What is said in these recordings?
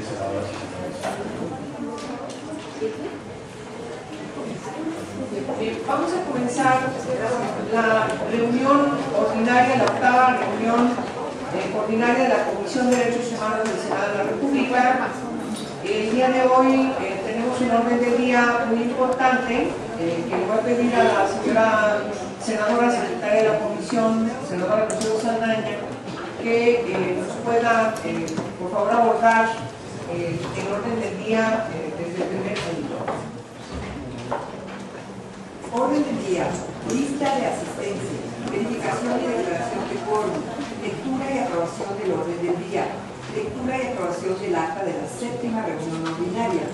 senadoras y senadores. Vamos a comenzar la reunión ordinaria, la octava reunión ordinaria de la Comisión de Derechos Humanos del Senado de la República. El día de hoy tenemos un orden del día muy importante que le voy a pedir a la señora senadora secretaria de la Comisión, senadora Rocío Saldaña, que nos pueda, por favor, abordar el orden del día desde el primer punto. Orden del día, lista de asistencia, verificación y declaración de quórum, lectura y aprobación del orden del día, lectura y aprobación del acta de la séptima reunión ordinaria.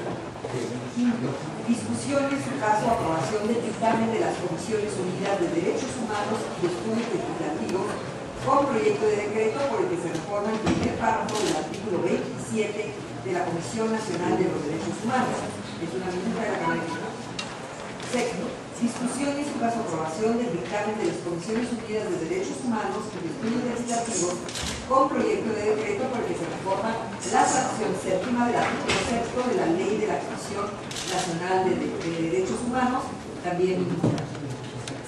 Quinto, discusión y en su caso aprobación del dictamen de las Comisiones Unidas de Derechos Humanos y de Estudios Legislativos con proyecto de decreto por el que se reforma el primer párrafo del artículo 27 de la Comisión Nacional de los Derechos Humanos. Es una minuta de la Cámara de Diputados. Sexto, discusión y en su caso aprobación del dictamen de las Comisiones Unidas de Derechos Humanos y de Estudios Legislativos con proyecto de decreto por el que se reforma la fracción séptima del artículo sexto de la Ley de la Comisión Nacional de Derechos Humanos, también minuta.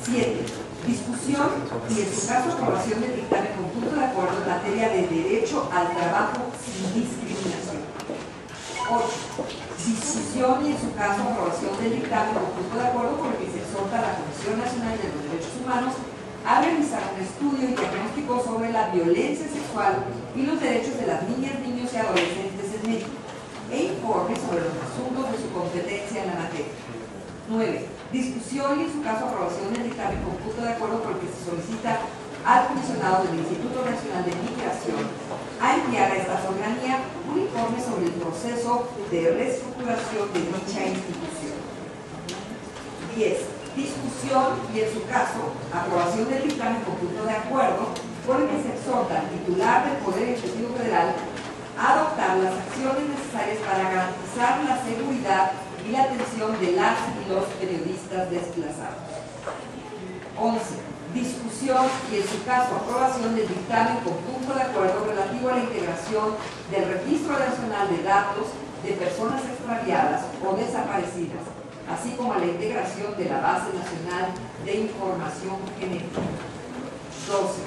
7. Discusión y en su caso aprobación del dictamen con punto de acuerdo en materia de derecho al trabajo sin discriminación. 8. Discusión y en su caso aprobación del dictamen con punto de acuerdo por el que se exhorta a la Comisión Nacional de los Derechos Humanos a realizar un estudio y diagnóstico sobre la violencia sexual y los derechos de las niñas, niños y adolescentes en México e informe sobre los asuntos de su competencia en la materia. 9. Discusión y en su caso aprobación del dictamen con punto de acuerdo por el que se solicita al comisionado del Instituto Nacional de Migración a enviar a esta soberanía un informe sobre el proceso de reestructuración de dicha institución. 10. Discusión y en su caso aprobación del dictamen con punto de acuerdo por el que se exhorta al titular del Poder Ejecutivo Federal a adoptar las acciones necesarias para garantizar la seguridad y la atención de las y los periodistas desplazados. 11. Discusión y en su caso aprobación del dictamen con punto de acuerdo relativo a la integración del Registro Nacional de Datos de Personas Extraviadas o Desaparecidas, así como a la integración de la Base Nacional de Información Genética. 12.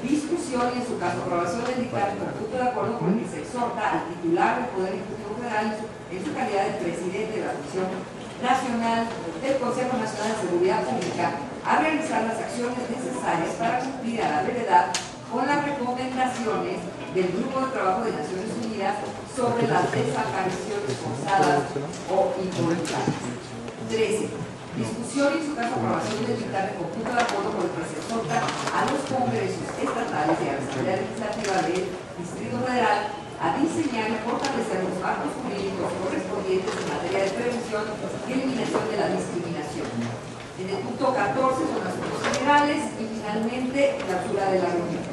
Discusión y en su caso aprobación del dictamen con punto de acuerdo por el que se exhorta al titular del Poder Ejecutivo Federal en su calidad de presidente de la Comisión Nacional del Consejo Nacional de Seguridad Pública a realizar las acciones necesarias para cumplir a la brevedad con las recomendaciones del Grupo de Trabajo de Naciones Unidas sobre las desapariciones forzadas o involuntarias. 13. Discusión y en su caso aprobación del dictamen con punto de acuerdo por el que se exhorta a los congresos estatales y a la Asamblea Legislativa del Distrito Federal a diseñar y fortalecer los marcos jurídicos correspondientes en materia de prevención y eliminación de la discriminación. En el punto 14 son asuntos generales y finalmente clausura de la reunión.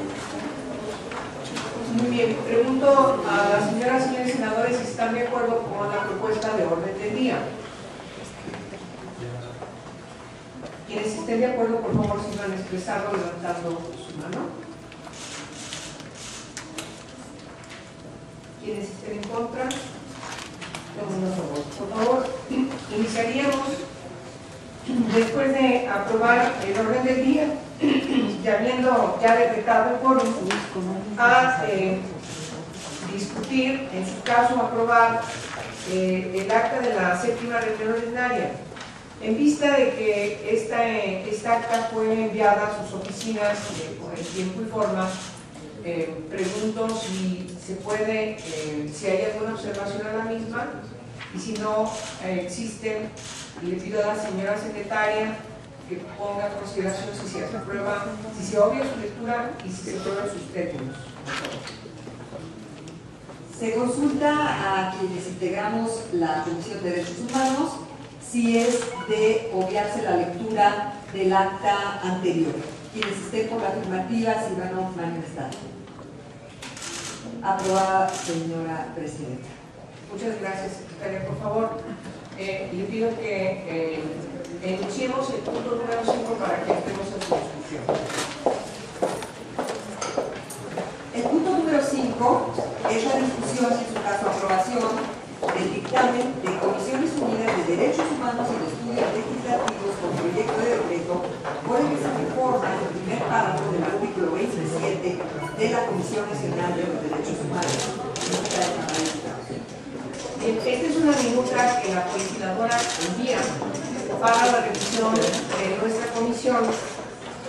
Muy bien, pregunto a las señoras y señores senadores si están de acuerdo con la propuesta de orden del día. Quienes estén de acuerdo, por favor, sigan expresando levantando su mano. Quienes estén en contra, por favor, iniciaríamos, después de aprobar el orden del día, y habiendo ya decretado el quórum, a discutir, en su caso aprobar el acta de la séptima reunión ordinaria. En vista de que esta acta fue enviada a sus oficinas en tiempo y forma, pregunto si se puede, si hay alguna observación a la misma, y si no existen, le pido a la señora secretaria que ponga en consideración si se aprueba, si se obvia su lectura y si se aprueban sus términos. Se consulta a quienes integramos la Comisión de Derechos Humanos si es de obviarse la lectura del acta anterior. Quienes estén por la afirmativa, si van a manifestar. Aprobada, señora presidenta. Muchas gracias, secretaria. Por favor, le pido que enunciemos el punto número 5 para que entremos en su discusión. El punto número 5 es la discusión y en su caso aprobación dictamen de Comisiones Unidas de Derechos Humanos y de Estudios Legislativos con proyecto de decreto por el que se reforma el primer párrafo del artículo 27 de la Comisión Nacional de los Derechos Humanos. Esta es una minuta que la legisladora envía para la revisión de nuestra comisión,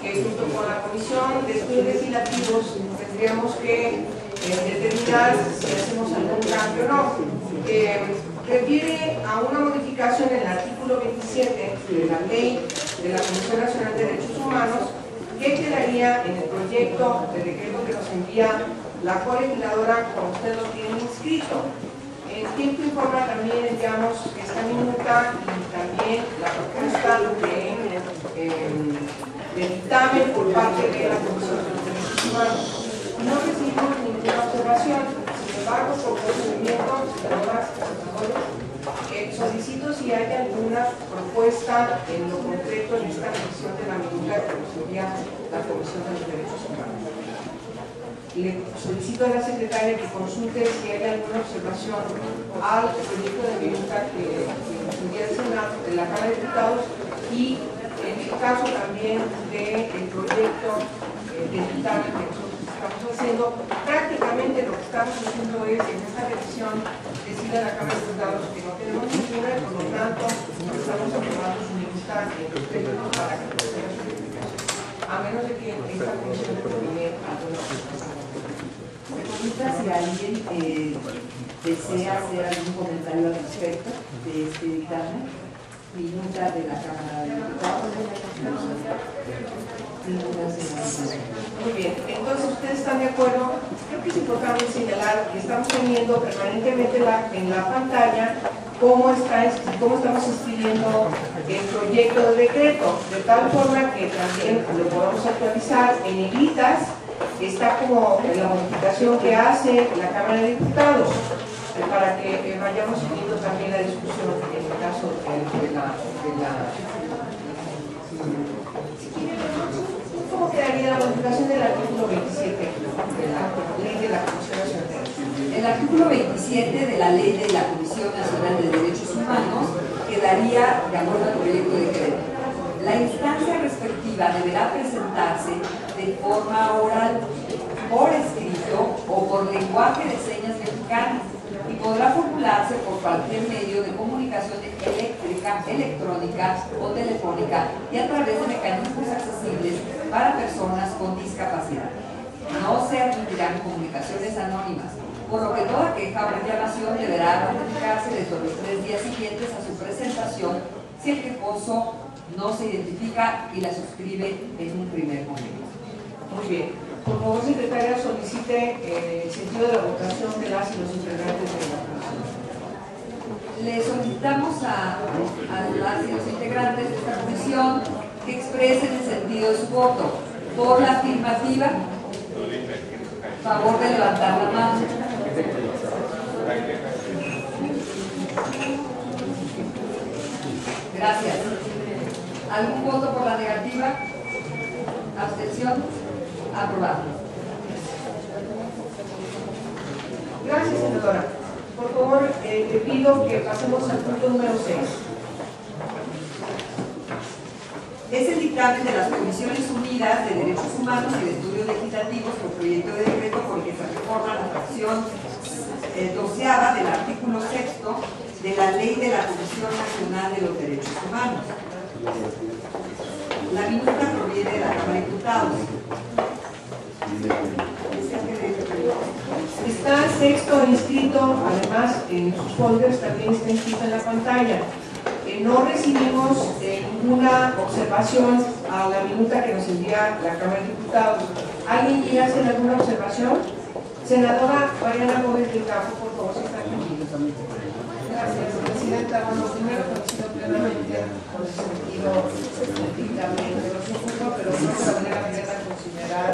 que junto con la Comisión de Estudios Legislativos tendríamos que determinar si hacemos algún cambio o no. Refiere a una modificación en el artículo 27 de la Ley de la Comisión Nacional de Derechos Humanos, que quedaría en el proyecto de decreto que nos envía la colegisladora, como usted lo tiene inscrito. En tiempo y forma también enviamos esta minuta y también la propuesta de dictamen por parte de la Comisión de los Derechos Humanos. No recibimos ninguna observación, sin embargo, por procedimiento, solicito si hay alguna propuesta en lo concreto en esta revisión de la minuta que nos envía la Comisión de los Derechos Humanos. Le solicito a la secretaria que consulte si hay alguna observación al proyecto de minuta que nos envía el Senado de la Cámara de Diputados y en el caso también del proyecto de dictamen que nosotros estamos haciendo. Prácticamente lo que estamos haciendo es en esta revisión decirle a la Cámara de Diputados que no tenemos ninguna y por lo tanto estamos aprobando su minuta en respecto para que proceda su verificación, a menos de que esta comisión determine alguna observación. Me pregunta si alguien desea hacer algún comentario al respecto de este dictamen. Minuta de la Cámara de Diputados. Muy bien, entonces ustedes están de acuerdo. Creo que es importante señalar que estamos teniendo permanentemente en la pantalla cómo estamos escribiendo el proyecto de decreto, de tal forma que también lo podamos actualizar en negritas. Está como la modificación que hace la Cámara de Diputados, para que vayamos siguiendo también la discusión en el caso ¿cómo quedaría la modificación del artículo 27 de la Ley de la Comisión Nacional de Derechos Humanos? El artículo 27 de la Ley de la Comisión Nacional de Derechos Humanos quedaría de acuerdo al proyecto de decreto. La instancia respectiva deberá presentarse de forma oral, por escrito o por lenguaje de señas mexicano y podrá formularse por cualquier medio de comunicación electrónica o telefónica y a través de mecanismos accesibles para personas con discapacidad. No se admitirán comunicaciones anónimas, por lo que toda queja o reclamación deberá notificarse dentro de los 3 días siguientes a su presentación si el quejoso no se identifica y la suscribe en un primer momento. Muy bien. Por favor, secretaria, solicite el sentido de la votación de las y los integrantes de la comisión. Le solicitamos a las y los integrantes de esta comisión que expresen el sentido de su voto. Por la afirmativa, favor de levantar la mano. Gracias. ¿Algún voto por la negativa? ¿Abstención? Aprobado. Gracias, senadora. Por favor, te pido que pasemos al punto número 6. Es el dictamen de las Comisiones Unidas de Derechos Humanos y de Estudios Legislativos por proyecto de decreto por el que se reforma la fracción 12ª del artículo 6º de la Ley de la Comisión Nacional de los Derechos Humanos. La minuta proviene de la Cámara de Diputados. Está el texto inscrito, además en sus folders también está inscrito en la pantalla. No recibimos ninguna observación a la minuta que nos envía la Cámara de Diputados. ¿Alguien quiere hacer alguna observación? Senadora Mariana Gómez del Campo, por favor, si está aquí. Gracias, Presidenta. Bueno, primero coincido plenamente con el sentido del dictamen de los sujetos, pero no de la manera que a considerar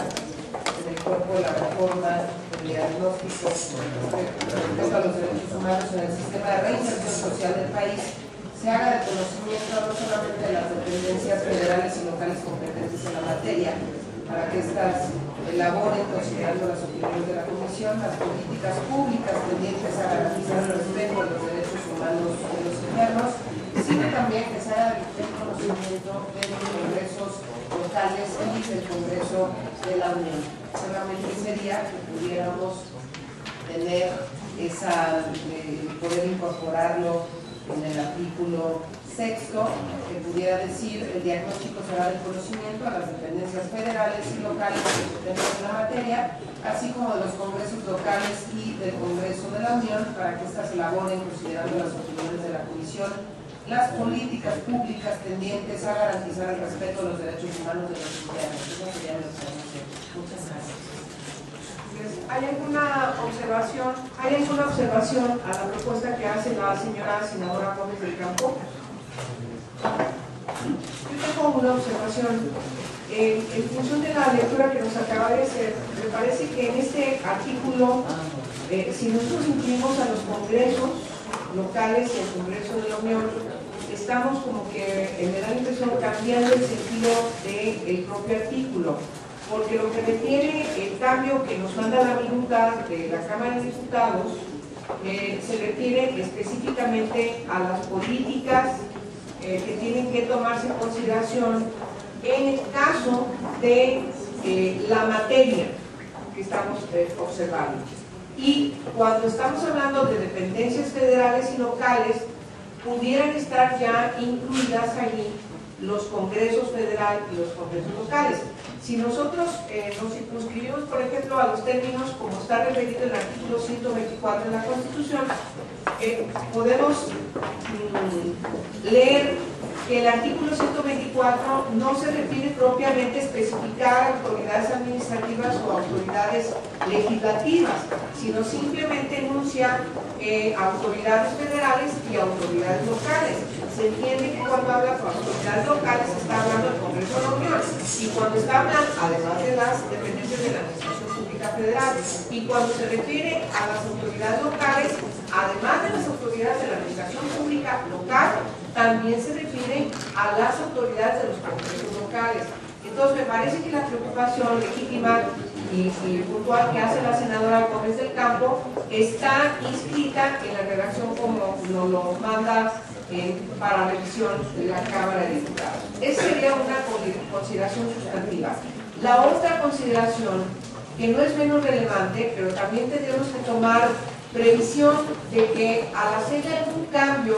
en el cuerpo de la reforma de diagnóstico respecto a los derechos humanos en el sistema de reinserción social del país se haga de conocimiento no solamente de las dependencias federales y locales competentes en la materia, para que éstas elaboren, considerando las opiniones de la Comisión, las políticas públicas tendientes a garantizar el respeto de los derechos humanos internos, sino también que se haga el conocimiento de los congresos locales y del Congreso de la Unión. Solamente sería que pudiéramos tener poder incorporarlo en el artículo 6, que pudiera decir: el diagnóstico será de conocimiento a las dependencias federales y locales competentes en la materia, así como de los congresos locales y del Congreso de la Unión, para que éstas elaboren, considerando las opiniones de la Comisión, las políticas públicas tendientes a garantizar el respeto a los derechos humanos de los internos. Eso sería lo que vamos a hacer. Muchas gracias. ¿Hay alguna observación a la propuesta que hace la señora senadora Gómez del Campo? Yo tengo una observación. En función de la lectura que nos acaba de hacer, me parece que en este artículo, si nosotros incluimos a los congresos locales y el Congreso de la Unión, estamos como que, me da la impresión, cambiando el sentido del propio artículo, porque lo que refiere el cambio que nos manda la minuta de la Cámara de Diputados se refiere específicamente a las políticas que tienen que tomarse en consideración en el caso de la materia que estamos observando. Y cuando estamos hablando de dependencias federales y locales, pudieran estar ya incluidas allí los congresos federales y los congresos locales. Si nosotros nos circunscribimos, por ejemplo, a los términos como está referido en el artículo 124 de la Constitución, podemos leer que el artículo 124 no se refiere propiamente a especificar autoridades administrativas o autoridades legislativas, sino simplemente enuncia autoridades federales y autoridades locales. Se entiende que cuando habla con autoridades locales está hablando del Congreso de la Unión, y cuando está hablando, además de las dependencias de la Administración Pública Federal, y cuando se refiere a las autoridades locales, además de las autoridades de la Administración Pública local, también se refiere a las autoridades de los congresos locales. Entonces me parece que la preocupación legítima y puntual que hace la senadora Gómez del Campo está inscrita en la redacción como nos lo manda para revisión de la Cámara de Diputados. Esa sería una consideración sustantiva. La otra consideración, que no es menos relevante, pero también tendríamos que tomar previsión de que al hacer algún cambio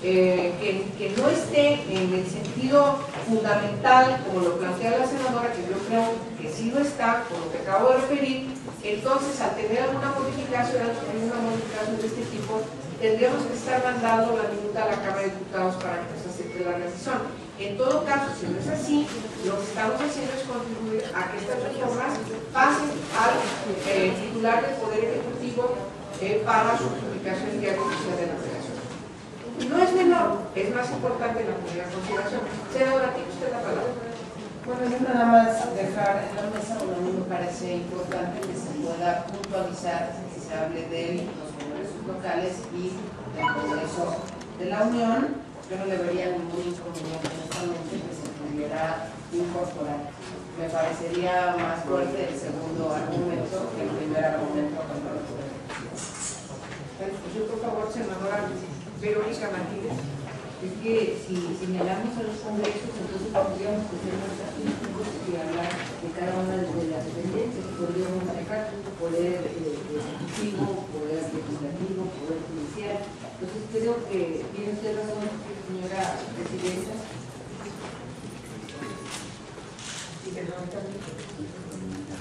que no esté en el sentido fundamental, como lo plantea la senadora, que yo creo que sí lo está, por lo que acabo de referir, entonces al tener alguna modificación de este tipo, tendríamos que estar mandando la minuta a la Cámara de Diputados para que se acepte la revisión. En todo caso, si no es así, lo que estamos haciendo es contribuir a que estas reformas pasen al titular del Poder Ejecutivo para su publicación en Diario Oficial de la Federación. No es menor, es más importante la primera consideración. Senadora, tiene usted la palabra. Bueno, yo nada más dejar en la mesa, a mí me parece importante que se pueda puntualizar que se hable de los congresos locales y del Congreso de la Unión. Yo no le vería ningún inconveniente honestamente que se pudiera incorporar. Me parecería más fuerte el segundo argumento que el primer argumento con los Pues yo, por favor, senadora Verónica Martínez. Es que si señalamos a los congresos, entonces podríamos hacer más artículos y hablar de cada una de las dependencias. Podríamos manejar poder ejecutivo, poder legislativo, poder judicial. Entonces creo que tiene usted razón, señora presidenta.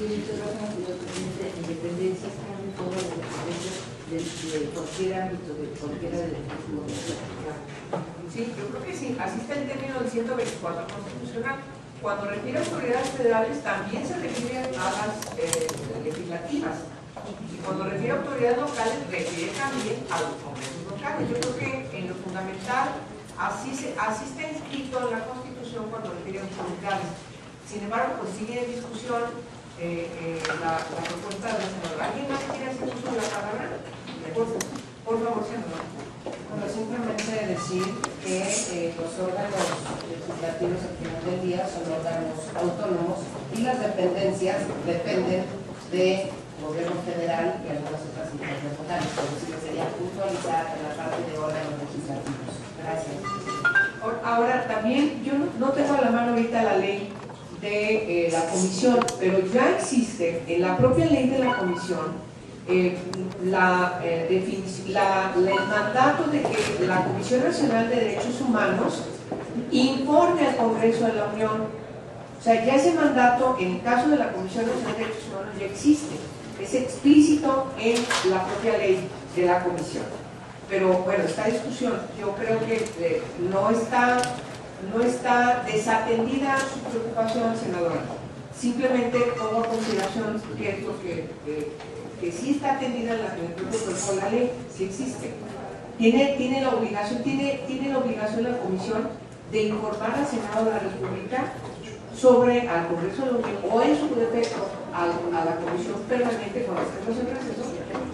Tiene usted razón, señor presidente, en dependencias cambian todas las dependencias de cualquier ámbito, de cualquiera de los gobiernos. Sí, yo creo que sí, así está el término del 124 constitucional. Cuando refiere a autoridades federales también se refiere a las legislativas, y cuando refiere a autoridades locales refiere también a los congresos locales. Yo creo que en lo fundamental así está inscrito en la Constitución cuando refiere a autoridades. Sin embargo, pues sigue en discusión la propuesta de la senadora. ¿Alguien más quiere hacer uso de la palabra? Por favor, senadora. Bueno, simplemente decir que los órganos legislativos al final del día son órganos autónomos y las dependencias dependen del gobierno federal y algunas otras instancias locales. Por eso sería puntualizar en la parte de órganos legislativos. también yo no tengo a la mano ahorita la ley de la comisión, pero ya existe en la propia ley de la comisión el mandato de que la Comisión Nacional de Derechos Humanos informe al Congreso de la Unión. O sea, ya ese mandato, en el caso de la Comisión Nacional de Derechos Humanos, ya existe. Es explícito en la propia ley de la comisión. Pero bueno, esta discusión, yo creo que no está desatendida su preocupación, senadora. Simplemente pongo a consideración que es lo que sí está atendida en la que me preocupa por la ley, sí existe. Tiene la obligación la comisión de informar al Senado de la República sobre al Congreso de la Unión o en su defecto a la comisión permanente cuando estemos en receso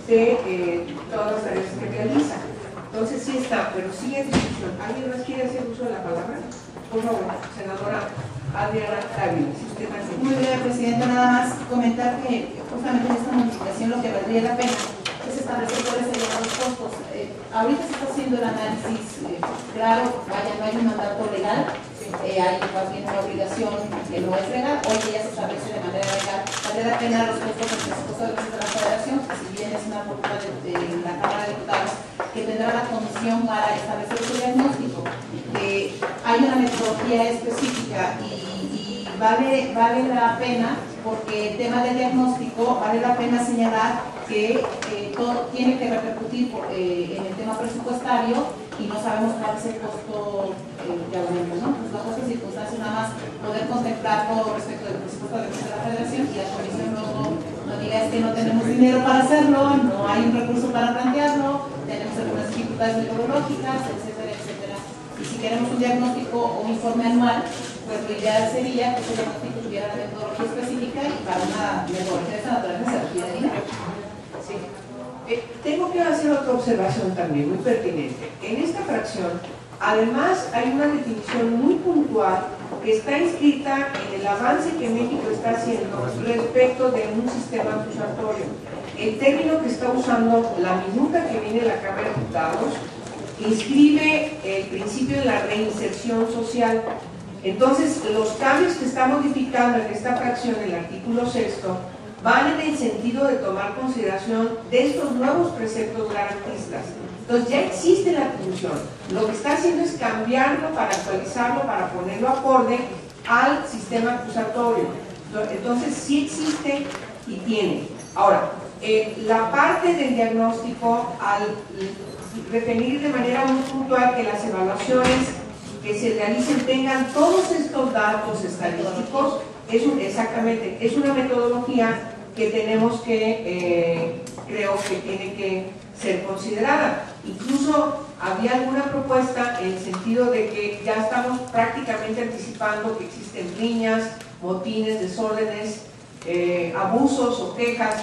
de todas las tareas que realiza. Entonces sí está, pero sí es discusión. ¿Alguien más quiere hacer uso de la palabra? Por favor, senadora Adriana Dávila, si usted me hace. Muy bien, Presidenta, nada más comentar que justamente en esta modificación lo que valdría la pena es establecer cuáles serían los costos. Ahorita se está haciendo el análisis, claro, no hay un mandato legal, hay más bien una obligación que no es legal, hoy que ya se establece de manera legal, vale la pena los costos del presupuesto de la Federación, que si bien es una propuesta de la Cámara de Diputados, que tendrá la comisión para establecer su diagnóstico. Hay una metodología específica y vale la pena, porque el tema del diagnóstico vale la pena señalar que todo tiene que repercutir en el tema presupuestario y no sabemos cuál es el costo de aumento, ¿no? Pues bajo esas circunstancias nada más poder contemplar todo respecto del presupuesto de la Federación y la comisión no diga es que no tenemos dinero para hacerlo, no hay un recurso para plantearlo, tenemos algunas dificultades metodológicas, etcétera, etcétera. Y si queremos un diagnóstico o un informe anual, pues lo ideal sería que ese diagnóstico tuviera la metodología específica y para una metodología de esta naturaleza se requiere dinero. Sí. Tengo que hacer otra observación también muy pertinente. En esta fracción, además, hay una definición muy puntual que está inscrita en el avance que México está haciendo respecto de un sistema acusatorio. El término que está usando la minuta que viene de la Cámara de Diputados inscribe el principio de la reinserción social. Entonces, los cambios que está modificando en esta fracción, el artículo 6º, van en el sentido de tomar consideración de estos nuevos preceptos garantistas. Entonces ya existe la atribución, lo que está haciendo es cambiarlo para actualizarlo, para ponerlo acorde al sistema acusatorio. Entonces sí existe y tiene. Ahora, la parte del diagnóstico, al referir de manera muy puntual que las evaluaciones que se realicen tengan todos estos datos estadísticos, exactamente, es una metodología que tenemos que, creo que tiene que ser considerada. Incluso había alguna propuesta en el sentido de que ya estamos prácticamente anticipando que existen riñas, motines, desórdenes, abusos o quejas,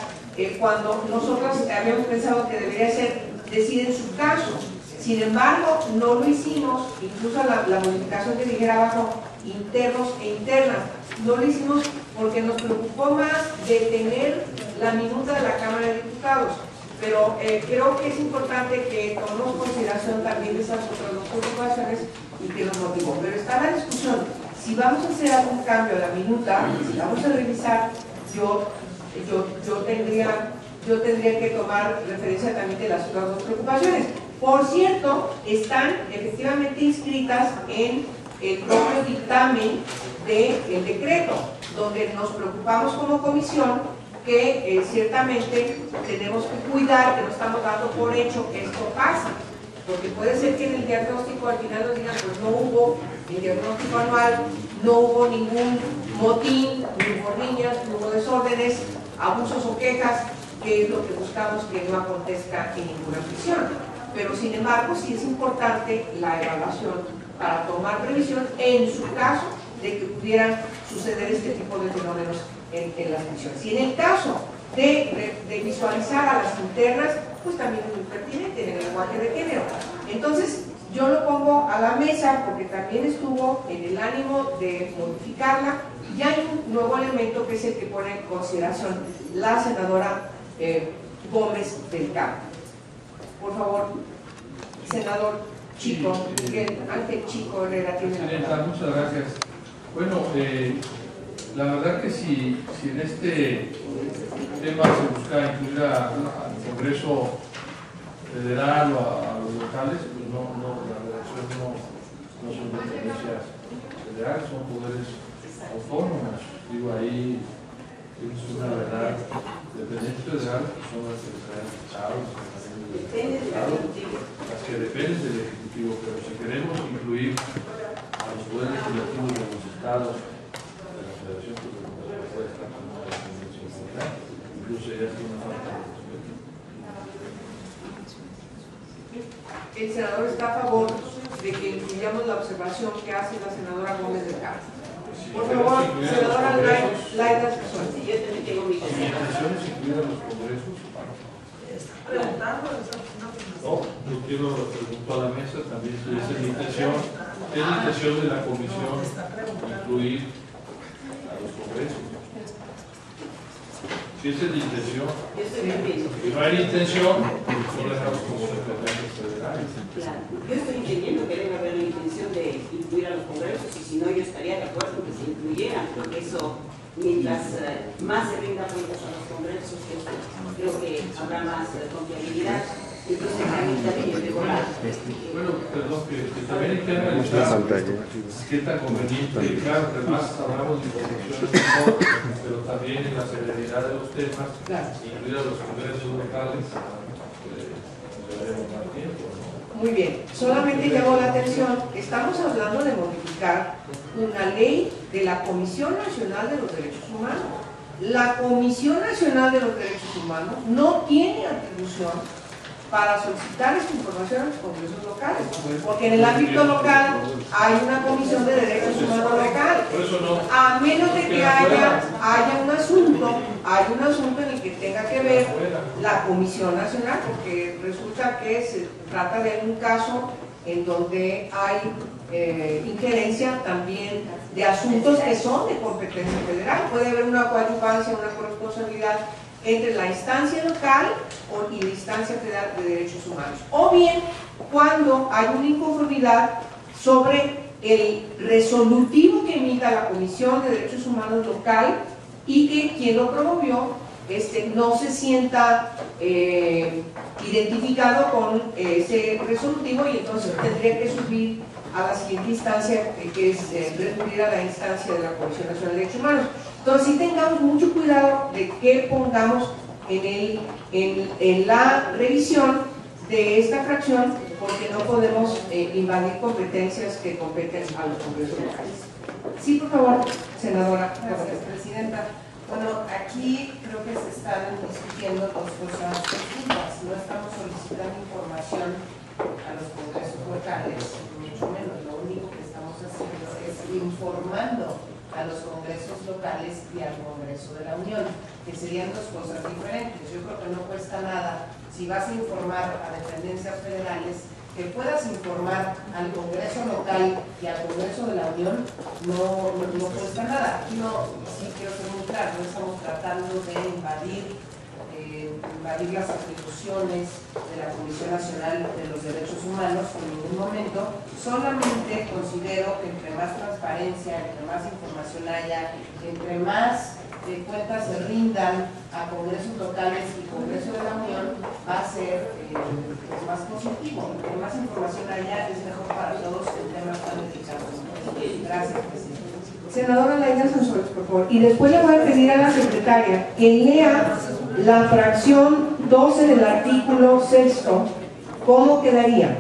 cuando nosotros habíamos pensado que debería ser decir en su caso. Sin embargo, no lo hicimos, incluso la modificación que dijera abajo, internos e internas, no lo hicimos porque nos preocupó más de tener la minuta de la Cámara de Diputados, pero creo que es importante que tomemos consideración también de esas otras dos preocupaciones y que nos motivó. Pero está la discusión, si vamos a hacer algún cambio a la minuta, si vamos a revisar, yo tendría que tomar referencia también de las otras dos preocupaciones. Por cierto, están efectivamente inscritas en el propio dictamen del decreto, donde nos preocupamos como comisión que ciertamente tenemos que cuidar, que no estamos dando por hecho que esto pasa, porque puede ser que en el diagnóstico al final nos digan, pues no hubo, en el diagnóstico anual no hubo ningún motín, no hubo riñas, no hubo desórdenes, abusos o quejas, que es lo que buscamos que no acontezca en ninguna prisión. Pero sin embargo sí es importante la evaluación para tomar previsión en su caso de que pudieran suceder este tipo de fenómenos en las prisiones. Y en el caso de visualizar a las internas, pues también es muy pertinente en el lenguaje de género. Entonces yo lo pongo a la mesa porque también estuvo en el ánimo de modificarla y hay un nuevo elemento que es el que pone en consideración la senadora Gómez del Campo. Por favor, senador Chico, Miguel Ángel Chico Herrera tiene la Presidenta, palabra. muchas gracias. Bueno, la verdad que si en este tema se busca incluir al Congreso Federal o a los locales, pues la redacción no son dependencias federales, son poderes autónomos. Digo, ahí es una verdad, dependencias federales que son las secretarías de Estado, las que dependen del Ejecutivo, pero si queremos incluir a los poderes legislativos de los estados de la Federación, pues no puede estar con una dependencia federal, incluso ya es una falta de respeto. El senador está a favor de que incluyamos la observación que hace la senadora Gómez de Cárcel. Por favor, senadora Laida Sansores. Mi intención es incluir a los congresos. No, yo quiero pregunto a la mesa también si esa es la intención. Es la intención de la comisión incluir a los congresos. Si esa es la intención, si no hay intención, no le damos como dependencias federales. Claro, yo estoy entendiendo que debe haber la intención de incluir a los congresos y si no yo estaría de acuerdo en que se incluyeran, porque eso, mientras más se rinda cuentas a los congresos, creo que habrá más confiabilidad. Entonces también de volar. Bueno, perdón, que también hay que analizar qué tan conveniente, claro, que más hablamos de instituciones mejor, pero también en la severidad de los temas, incluir a los congresos locales, pues daremos más tiempo, ¿no? Muy bien, solamente llamo la atención, estamos hablando de modificar una ley de la Comisión Nacional de los Derechos Humanos. La Comisión Nacional de los Derechos Humanos no tiene atribución para solicitar esta información a los congresos locales, porque en el ámbito local hay una comisión de derechos humanos local, a menos de que haya un asunto en el que tenga que ver la Comisión Nacional, porque resulta que se trata de un caso en donde hay injerencia también de asuntos que son de competencia federal. Puede haber una coadyuvancia, una corresponsabilidad entre la instancia local y la instancia federal de derechos humanos, o bien cuando hay una inconformidad sobre el resolutivo que emita la Comisión de Derechos Humanos local y que quien lo promovió no se sienta identificado con ese resolutivo y entonces tendría que subir a la siguiente instancia, que es recurrir a la instancia de la Comisión Nacional de Derechos Humanos. Entonces sí tengamos mucho cuidado de qué pongamos en la revisión de esta fracción, porque no podemos invadir competencias que competen a los congresos locales. Sí, por favor, senadora. Gracias, presidenta. Bueno, aquí creo que se están discutiendo dos cosas distintas. No estamos solicitando información a los congresos locales, mucho menos. Lo único que estamos haciendo es informando a los congresos locales y al Congreso de la Unión, que serían dos cosas diferentes. Yo creo que no cuesta nada, si vas a informar a dependencias federales, que puedas informar al Congreso local y al Congreso de la Unión, no cuesta nada. Aquí sí quiero ser muy claro, no estamos tratando de invadir las atribuciones de la Comisión Nacional de los Derechos Humanos en ningún momento. Solamente considero que entre más transparencia, entre más información haya, entre más cuentas se rindan a congresos locales y Congreso de la Unión, va a ser más positivo. Entre más información haya, es mejor para todos en temas tan delicados. Gracias, presidente. Senadora Laida Sansores, por favor. Y después le voy a pedir a la secretaria que lea la fracción 12 del artículo 6. ¿Cómo quedaría?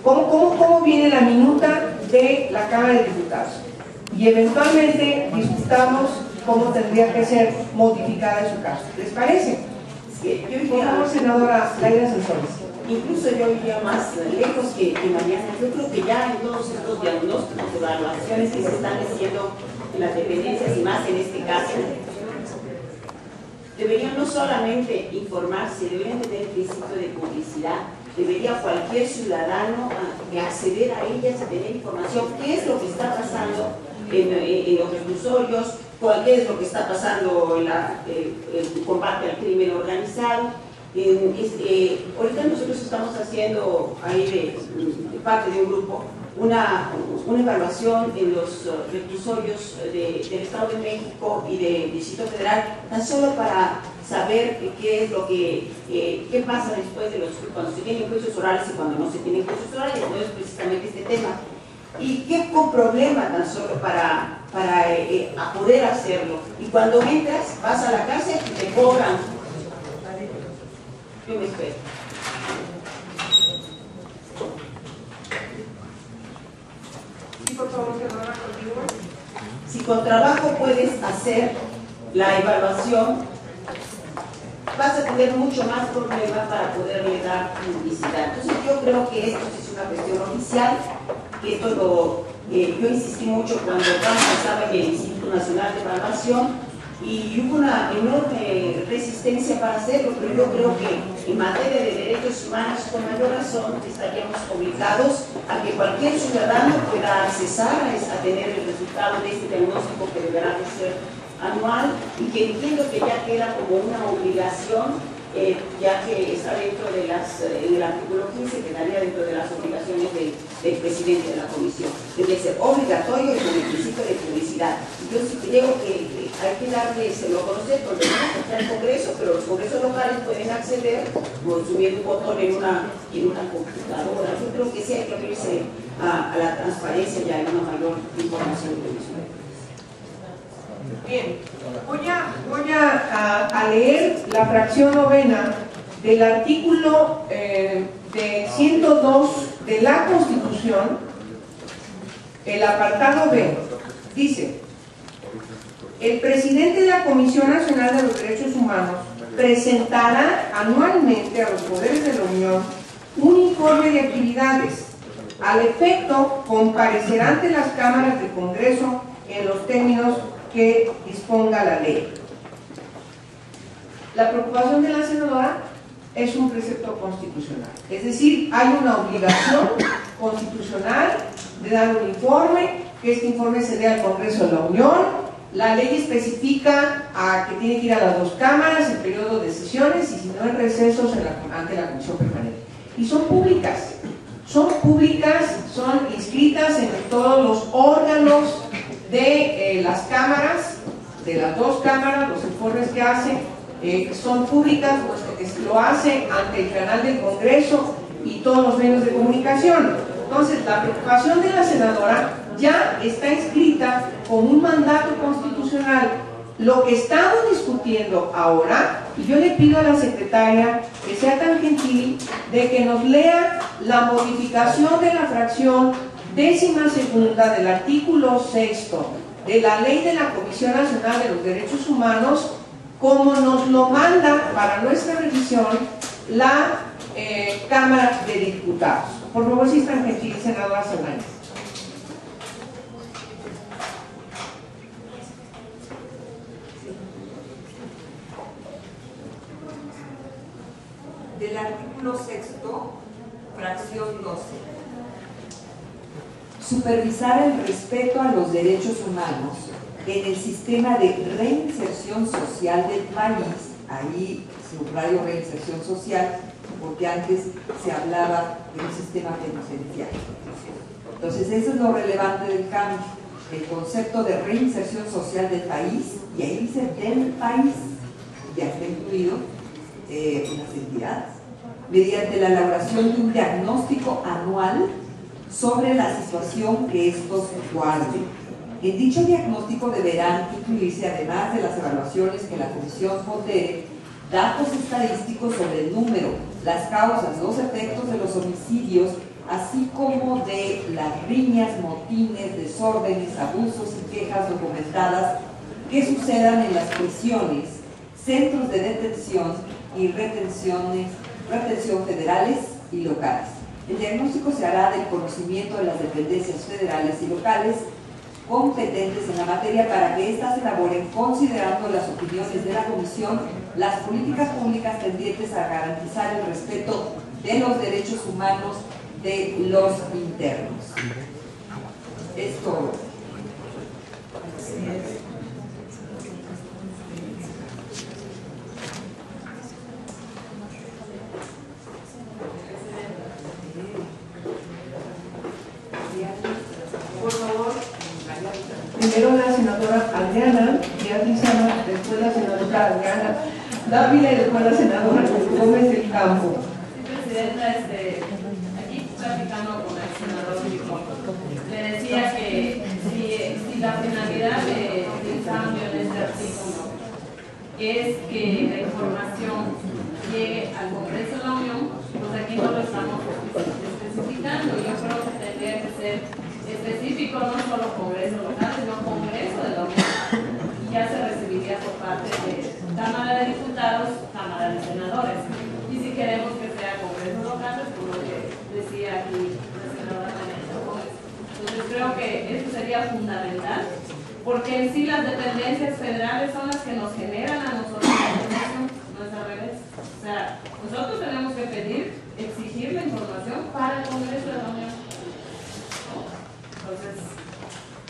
¿Cómo viene la minuta de la Cámara de Diputados? Y eventualmente discutamos cómo tendría que ser modificada en su caso. ¿Les parece? Sí, yo Por favor, senadora Laida Sansores. incluso yo iría más lejos que Mariana. Yo creo que ya en todos estos diagnósticos, evaluaciones que se están haciendo en las dependencias y más en este caso, deberían no solamente informarse, deberían tener el principio de publicidad, debería cualquier ciudadano acceder a ellas y tener información, qué es lo que está pasando en los reclusorios, qué es lo que está pasando en el combate al crimen organizado, Ahorita nosotros estamos haciendo ahí de parte de un grupo una evaluación en los reclusorios del Estado de México y del Distrito Federal, tan solo para saber qué es lo qué pasa después de cuando se tienen juicios orales y cuando no se tienen juicios orales. No es precisamente este tema. Y qué problema tan solo para poder hacerlo. Y cuando entras, vas a la cárcel y te cobran. Yo me espero. Sí, por favor, Fernanda, continúa. Si con trabajo puedes hacer la evaluación, vas a tener mucho más problemas para poderle dar publicidad. Entonces yo creo que esto es una cuestión oficial, que esto yo insistí mucho cuando Ramos estaba en el Instituto Nacional de Evaluación y hubo una enorme resistencia para hacerlo, pero yo creo que en materia de derechos humanos, con mayor razón, estaríamos obligados a que cualquier ciudadano pueda accesar a tener el resultado de este diagnóstico que deberá de ser anual y que entiendo que ya queda como una obligación, ya que está dentro de en el artículo 15, quedaría dentro de las obligaciones del presidente de la comisión. Debe ser obligatorio y con el principio de publicidad. Yo sí creo que hay que dárselo a conocer, porque no está el Congreso, pero los congresos locales pueden acceder consumiendo un botón en una computadora. Yo creo que sí hay que abrirse a la transparencia y a una mayor información de los medios. Bien, voy a leer la fracción novena del artículo de 102 de la Constitución, el apartado B. Dice: el presidente de la Comisión Nacional de los Derechos Humanos presentará anualmente a los poderes de la Unión un informe de actividades. Al efecto, comparecerá ante las cámaras del Congreso en los términos que disponga la ley. La preocupación de la senadora es un precepto constitucional, es decir, hay una obligación constitucional de dar un informe, que este informe se dé al Congreso de la Unión. La ley especifica que tiene que ir a las dos cámaras en periodo de sesiones y si no en recesos ante la Comisión Permanente. Y son públicas, son inscritas en todos los órganos de las cámaras, de las dos cámaras. Los informes que hacen son públicas, pues lo hace ante el canal del Congreso y todos los medios de comunicación. Entonces, la preocupación de la senadora ya está inscrita como un mandato constitucional. Lo que estamos discutiendo ahora, y yo le pido a la secretaria que sea tan gentil de que nos lea la modificación de la fracción 12ª del artículo 6 de la Ley de la Comisión Nacional de los Derechos Humanos, como nos lo manda para nuestra revisión la Cámara de Diputados. Por favor, si es tan gentil, senadora Solano. Del artículo 6, fracción 12. Supervisar el respeto a los derechos humanos en el sistema de reinserción social del país. Ahí subrayo reinserción social porque antes se hablaba de un sistema penitenciario. Entonces eso es lo relevante del cambio, el concepto de reinserción social del país, y ahí dice del país, ya está incluido unas entidades, mediante la elaboración de un diagnóstico anual sobre la situación que estos guarden. En dicho diagnóstico deberán incluirse, además de las evaluaciones que la comisión pondere, datos estadísticos sobre el número, las causas, los efectos de los homicidios, así como de las riñas, motines, desórdenes, abusos y quejas documentadas que sucedan en las prisiones, centros de detención y retención federales y locales. El diagnóstico se hará del conocimiento de las dependencias federales y locales competentes en la materia para que éstas elaboren, considerando las opiniones de la Comisión, las políticas públicas tendientes a garantizar el respeto de los derechos humanos de los internos. Esto primero la senadora Adriana Beatriz Sama, después la senadora Adriana Dávila y después la senadora Gómez del Campo. Presidenta, aquí platicando con el senador Rico, le decía que si la finalidad del cambio en este artículo es que la información llegue al Congreso de la Unión, pues aquí no lo estamos especificando. Yo creo que tendría que ser específico no solo Congreso local, sino Congreso de la Unión. Y ya se recibiría por parte de Cámara de Diputados, Cámara de Senadores. Y si queremos que sea Congreso local, es como lo que decía aquí la senadora María Gómez. Entonces creo que esto sería fundamental, porque en sí las dependencias federales son las que nos generan a nosotros la información, no es al revés. O sea, nosotros tenemos que pedir, exigir la información para el Congreso de la Unión. Entonces,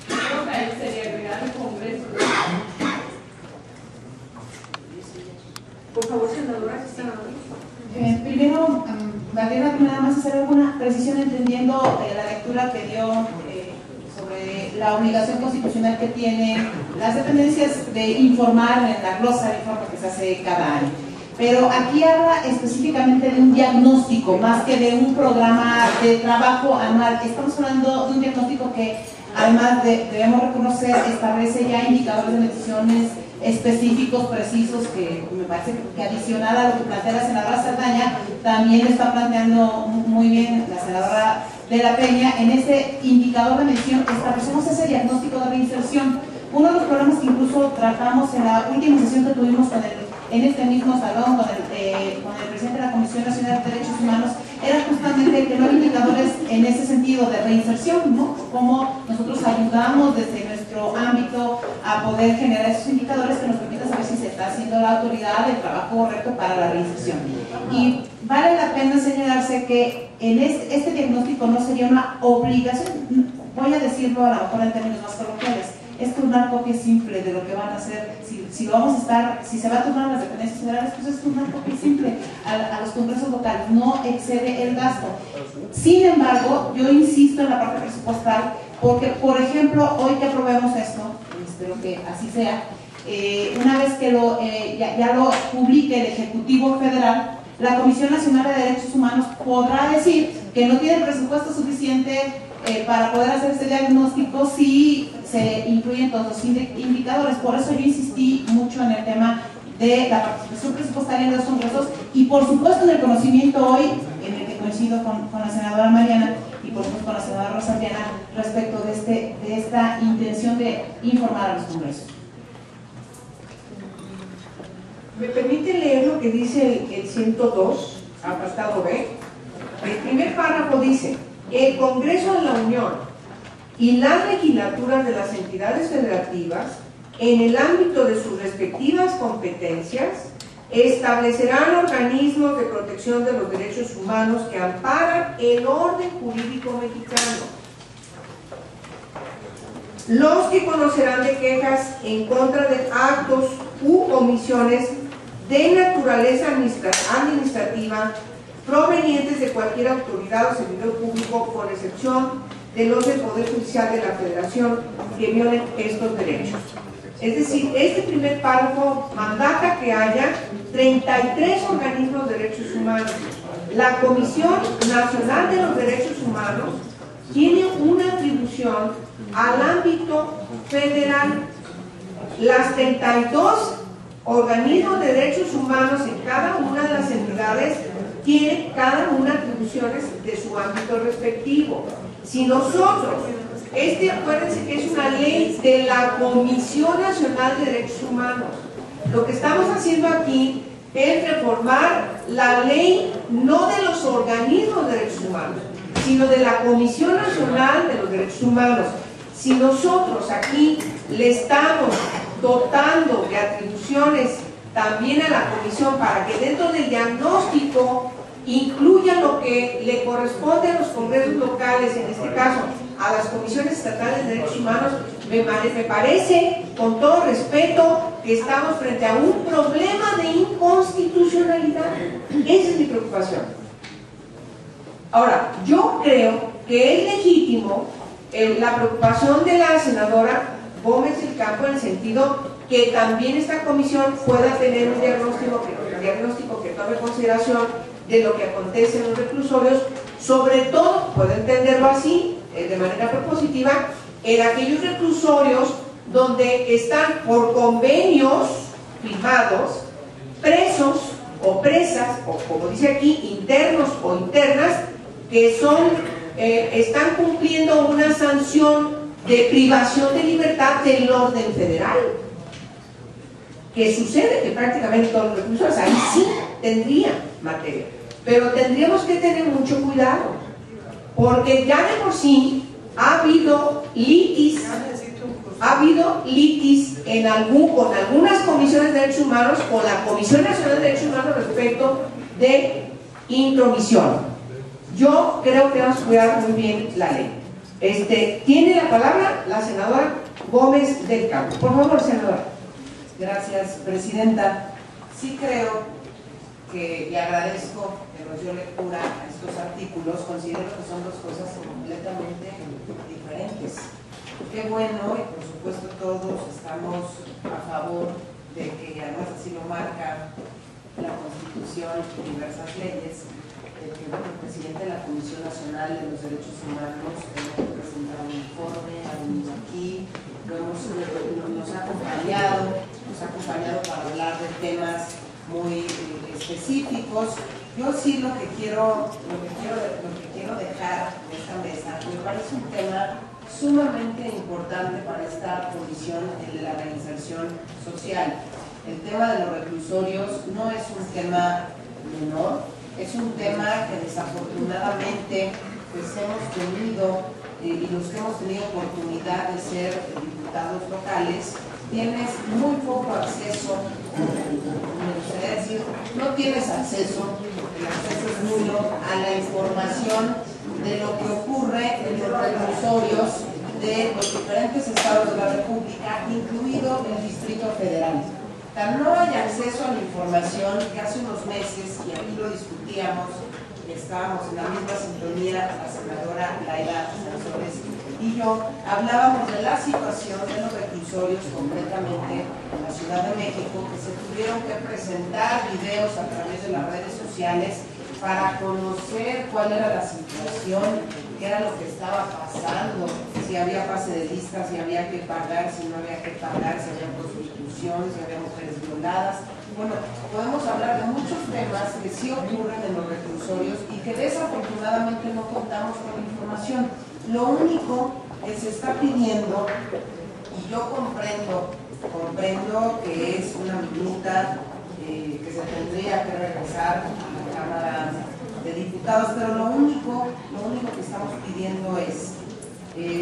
creo que ahí sería agregar el Congreso. Por favor, senadora. Primero, valdría nada más hacer alguna precisión entendiendo la lectura que dio sobre la obligación constitucional que tienen las dependencias de informar en la glosa de informe que se hace cada año. Pero aquí habla específicamente de un diagnóstico más que de un programa de trabajo anual. Estamos hablando de un diagnóstico que además debemos reconocer, establece ya indicadores de mediciones específicos, precisos, que me parece que adicional a lo que plantea la senadora Saldaña, también está planteando muy bien la senadora de la Peña. En ese indicador de medición establecemos ese diagnóstico de reinserción. Uno de los problemas que incluso tratamos en la última sesión que tuvimos en este mismo salón con el presidente de la Comisión Nacional de Derechos Humanos era justamente que no hay indicadores en ese sentido de reinserción, ¿no? Cómo nosotros ayudamos desde nuestro ámbito a poder generar esos indicadores que nos permitan saber si se está haciendo la autoridad el trabajo correcto para la reinserción. Y vale la pena señalarse que en este diagnóstico no sería una obligación, voy a decirlo a lo mejor en términos más coloquiales, es turnar copia simple de lo que van a hacer. Si se va a turnar a las dependencias federales, pues es turnar copia simple a los congresos locales, no excede el gasto. Sin embargo, yo insisto en la parte presupuestal, porque, por ejemplo, hoy que aprobemos esto, espero que así sea, una vez que ya lo publique el Ejecutivo Federal, la Comisión Nacional de Derechos Humanos podrá decir que no tiene presupuesto suficiente para poder hacer este diagnóstico si se incluyen todos los indicadores. Por eso yo insistí mucho en el tema de la participación presupuestaria en los congresos y por supuesto en el conocimiento hoy, en el que coincido con la senadora Mariana y por supuesto con la senadora Rosa Diana respecto de esta intención de informar a los congresos. ¿Me permite leer lo que dice el 102, apartado B? El primer párrafo dice: el Congreso de la Unión y las legislaturas de las entidades federativas, en el ámbito de sus respectivas competencias, establecerán organismos de protección de los derechos humanos que amparan el orden jurídico mexicano, los que conocerán de quejas en contra de actos u omisiones de naturaleza administrativa provenientes de cualquier autoridad o servidor público, con excepción de los del Poder Judicial de la Federación, que violen estos derechos. Es decir, este primer párrafo mandata que haya 33 organismos de derechos humanos. La Comisión Nacional de los Derechos Humanos tiene una atribución al ámbito federal. Las 32 organismos de derechos humanos en cada una de las entidades tienen cada una atribuciones de su ámbito respectivo. Si nosotros, acuérdense que es una ley de la Comisión Nacional de Derechos Humanos, lo que estamos haciendo aquí es reformar la ley no de los organismos de derechos humanos, sino de la Comisión Nacional de los Derechos Humanos. Si nosotros aquí le estamos dotando de atribuciones también a la comisión para que dentro del diagnóstico incluya lo que le corresponde a los congresos locales, en este caso a las comisiones estatales de derechos humanos, me parece, con todo respeto, que estamos frente a un problema de inconstitucionalidad. Esa es mi preocupación. Ahora, yo creo que es legítimo la preocupación de la senadora Gómez del Campo, en el sentido que también esta comisión pueda tener un diagnóstico que tome consideración de lo que acontece en los reclusorios, sobre todo, puedo entenderlo así, de manera propositiva, en aquellos reclusorios donde están por convenios firmados presos o presas, o como dice aquí, internos o internas, que están cumpliendo una sanción de privación de libertad del orden federal. Que sucede que prácticamente todos los reclusorios ahí sí tendría materia, pero tendríamos que tener mucho cuidado, porque ya de por sí ha habido litis con algunas comisiones de derechos humanos, con la Comisión Nacional de Derechos Humanos respecto de intromisión. Yo creo que vamos a cuidar muy bien la ley. Tiene la palabra la senadora Gómez del Campo. Por favor, senadora. Gracias, presidenta. Sí creo que, y agradezco que nos dio lectura a estos artículos, considero que son dos cosas completamente diferentes. Qué bueno, y por supuesto todos estamos a favor de que, además así lo marca la Constitución y diversas leyes, de que el presidente de la Comisión Nacional de los Derechos Humanos tenga que presentar un informe, ha venido aquí, nos ha acompañado para hablar de temas muy específicos. Yo sí lo que quiero dejar en esta mesa, me parece un tema sumamente importante para esta comisión de la reinserción social. El tema de los reclusorios no es un tema menor, es un tema que desafortunadamente pues hemos tenido, y los que hemos tenido oportunidad de ser diputados locales, tienes muy poco acceso, me gustaría decir, no tienes acceso, el acceso es nulo a la información de lo que ocurre en los reclusorios de los diferentes estados de la República, incluido el Distrito Federal. Tan no hay acceso a la información que hace unos meses, y aquí lo discutíamos, estábamos en la misma sintonía, la senadora Laida Sansores y yo, hablábamos de la situación de los reclusorios concretamente en la Ciudad de México, que se tuvieron que presentar videos a través de las redes sociales para conocer cuál era la situación, qué era lo que estaba pasando, si había pase de lista, si había que pagar, si no había que pagar, si había prostitución, si había mujeres violadas. Bueno, podemos hablar de muchos temas que sí ocurren en los reclusorios y que desafortunadamente no contamos con información. Lo único que se está pidiendo, y yo comprendo que es una minuta que se tendría que regresar a la Cámara de Diputados, pero lo único que estamos pidiendo es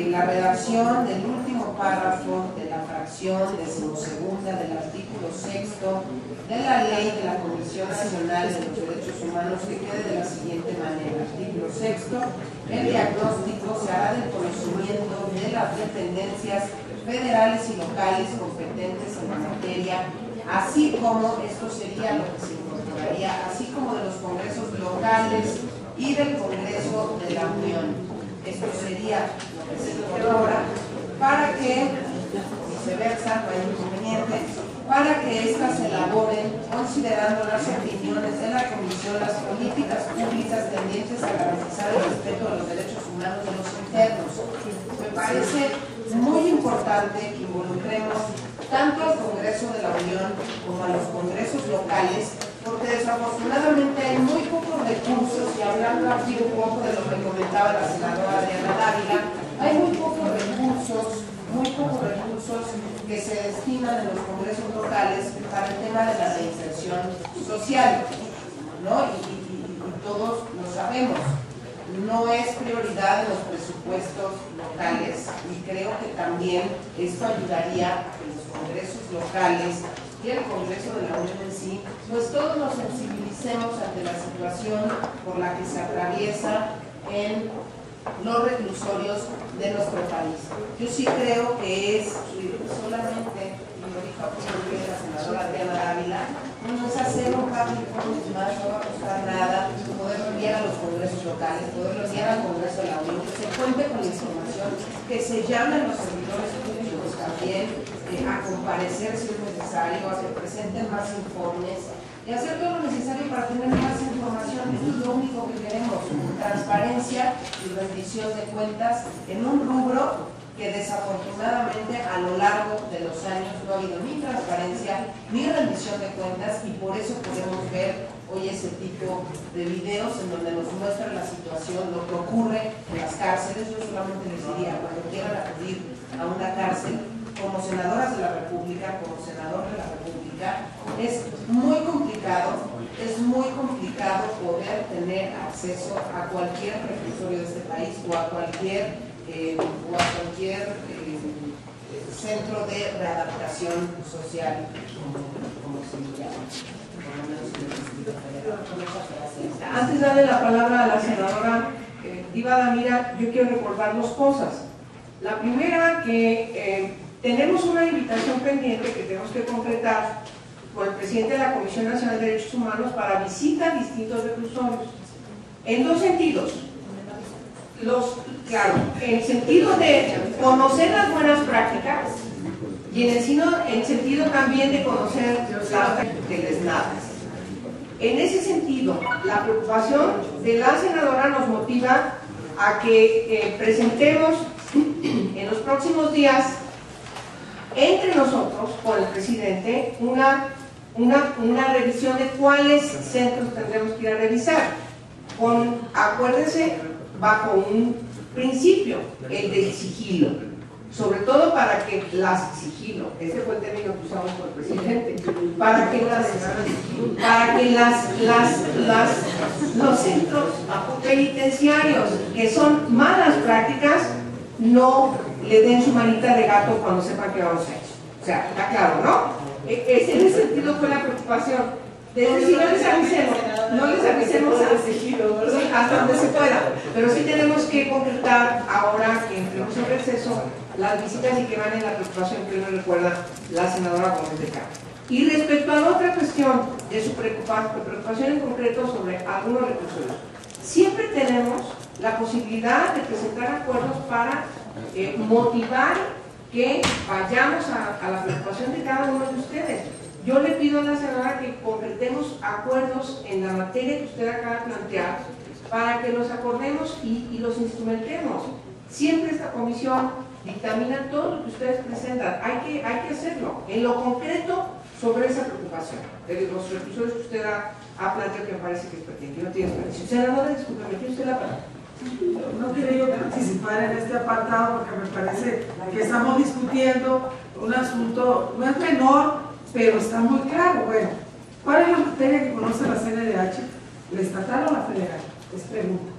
la redacción del último párrafo de la fracción 12ª del artículo 6º de la Ley de la Comisión Nacional de los Derechos Humanos, que quede de la siguiente manera. Artículo 6º, el diagnóstico se hará del conocimiento de las dependencias federales y locales competentes en la materia, así como, esto sería lo que se incorporaría, así como de los congresos locales y del Congreso de la Unión. Esto sería lo que se incorpora para que, viceversa, no hay inconveniente, para que éstas se elaboren considerando las opiniones de la Comisión, las políticas públicas tendientes a garantizar el respeto de los derechos humanos de los internos. Me parece muy importante que involucremos tanto al Congreso de la Unión como a los congresos locales, porque desafortunadamente hay muy pocos recursos, y hablando aquí un poco de lo que comentaba la senadora Adriana Dávila, hay muy pocos recursos que se destinan en los congresos locales para el tema de la reinserción social, ¿no? Y todos lo sabemos. No es prioridad en los presupuestos locales, y creo que también esto ayudaría a que los congresos locales y el Congreso de la Unión en sí, pues todos nos sensibilicemos ante la situación por la que se atraviesa en los reclusorios de nuestro país. Yo sí creo que es solamente, y lo dijo la senadora Adriana Dávila, no es hacer un cambio más, no va a costar nada, poder enviar enviar a los congresos locales, poderlo enviar al Congreso de la Unión, que se cuente con la información, que se llamen los servidores públicos también a comparecer si es necesario, a que presenten más informes y hacer todo lo necesario para tener más información. Esto es lo único que queremos, transparencia y rendición de cuentas en un rubro que desafortunadamente a lo largo de los años no ha habido ni transparencia ni rendición de cuentas, y por eso podemos ver hoy ese tipo de videos en donde nos muestran la situación, lo que ocurre en las cárceles. Yo solamente les diría, cuando quieran acudir a una cárcel, como senadoras de la República, como senador de la República, es muy complicado poder tener acceso a cualquier reclusorio de este país o a cualquier centro de readaptación social, como se llama. Antes de darle la palabra a la senadora Diva Damira, yo quiero recordar dos cosas. La primera, que tenemos una invitación pendiente que tenemos que concretar con el presidente de la Comisión Nacional de Derechos Humanos para visita a distintos reclusorios, en dos sentidos. Claro, en el sentido de conocer las buenas prácticas y en el sentido también de conocer las deleznadas. En ese sentido, la preocupación de la senadora nos motiva a que presentemos en los próximos días entre nosotros, con el presidente, una revisión de cuáles centros tendremos que ir a revisar. Acuérdense, bajo un principio, el del sigilo, sobre todo para que sigilo, ese fue el término que usamos por el presidente, para que los centros penitenciarios que son malas prácticas no le den su manita de gato cuando sepan que vamos a eso. O sea, está claro, ¿no? En ese sentido fue la preocupación. Desde si no les avisemos hasta donde se pueda, pero sí tenemos que concretar ahora que entremos en receso las visitas y que van en la preocupación que nos recuerda la senadora Gómez de Campo. Y respecto a la otra cuestión de su preocupación en concreto sobre algunos reclusorios, siempre tenemos la posibilidad de presentar acuerdos para motivar que vayamos a la preocupación de cada uno de ustedes. Yo le pido a la senadora que concretemos acuerdos en la materia que usted acaba de plantear para que los acordemos y los instrumentemos. Siempre esta comisión dictamina todo lo que ustedes presentan. Hay que hacerlo en lo concreto sobre esa preocupación de los reclusorios que usted ha planteado, que me parece que es pertinente. No tiene experiencia. Senadora, disculpe, ¿me tiene usted la palabra? No quería yo participar en este apartado porque me parece que estamos discutiendo un asunto, no es menor, pero está muy claro. Bueno, ¿cuál es la materia que conoce la CNDH? ¿La estatal o la federal? Es pregunta.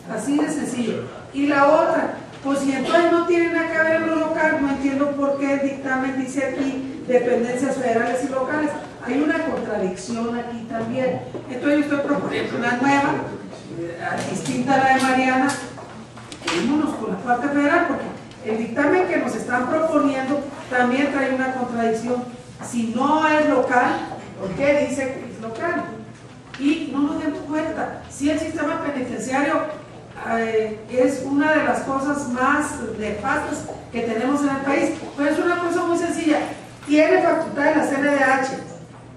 Así de sencillo. Y la otra, pues si entonces no tiene nada que ver en lo local, no entiendo por qué el dictamen dice aquí dependencias federales y locales. Hay una contradicción aquí también. Entonces yo estoy proponiendo una nueva, distinta a la de Mariana. Quedémonos con la parte federal, porque el dictamen que nos están proponiendo también trae una contradicción. Si no es local, ¿por qué dice que es local? Y no nos demos cuenta, si el sistema penitenciario es una de las cosas más nefastas que tenemos en el país, pero es una cosa muy sencilla. ¿Tiene facultad de la CNDH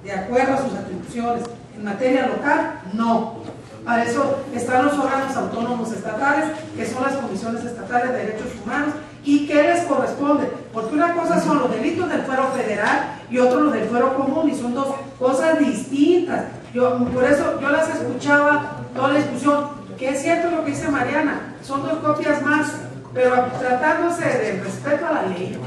de acuerdo a sus atribuciones en materia local? No. Para eso están los órganos autónomos estatales, que son las comisiones estatales de derechos humanos. ¿Y qué les corresponde? Porque una cosa son los delitos del fuero federal y otro los del fuero común, y son dos cosas distintas. Por eso yo las escuchaba toda la discusión, que es cierto lo que dice Mariana, son dos copias más, pero tratándose del respeto a la ley,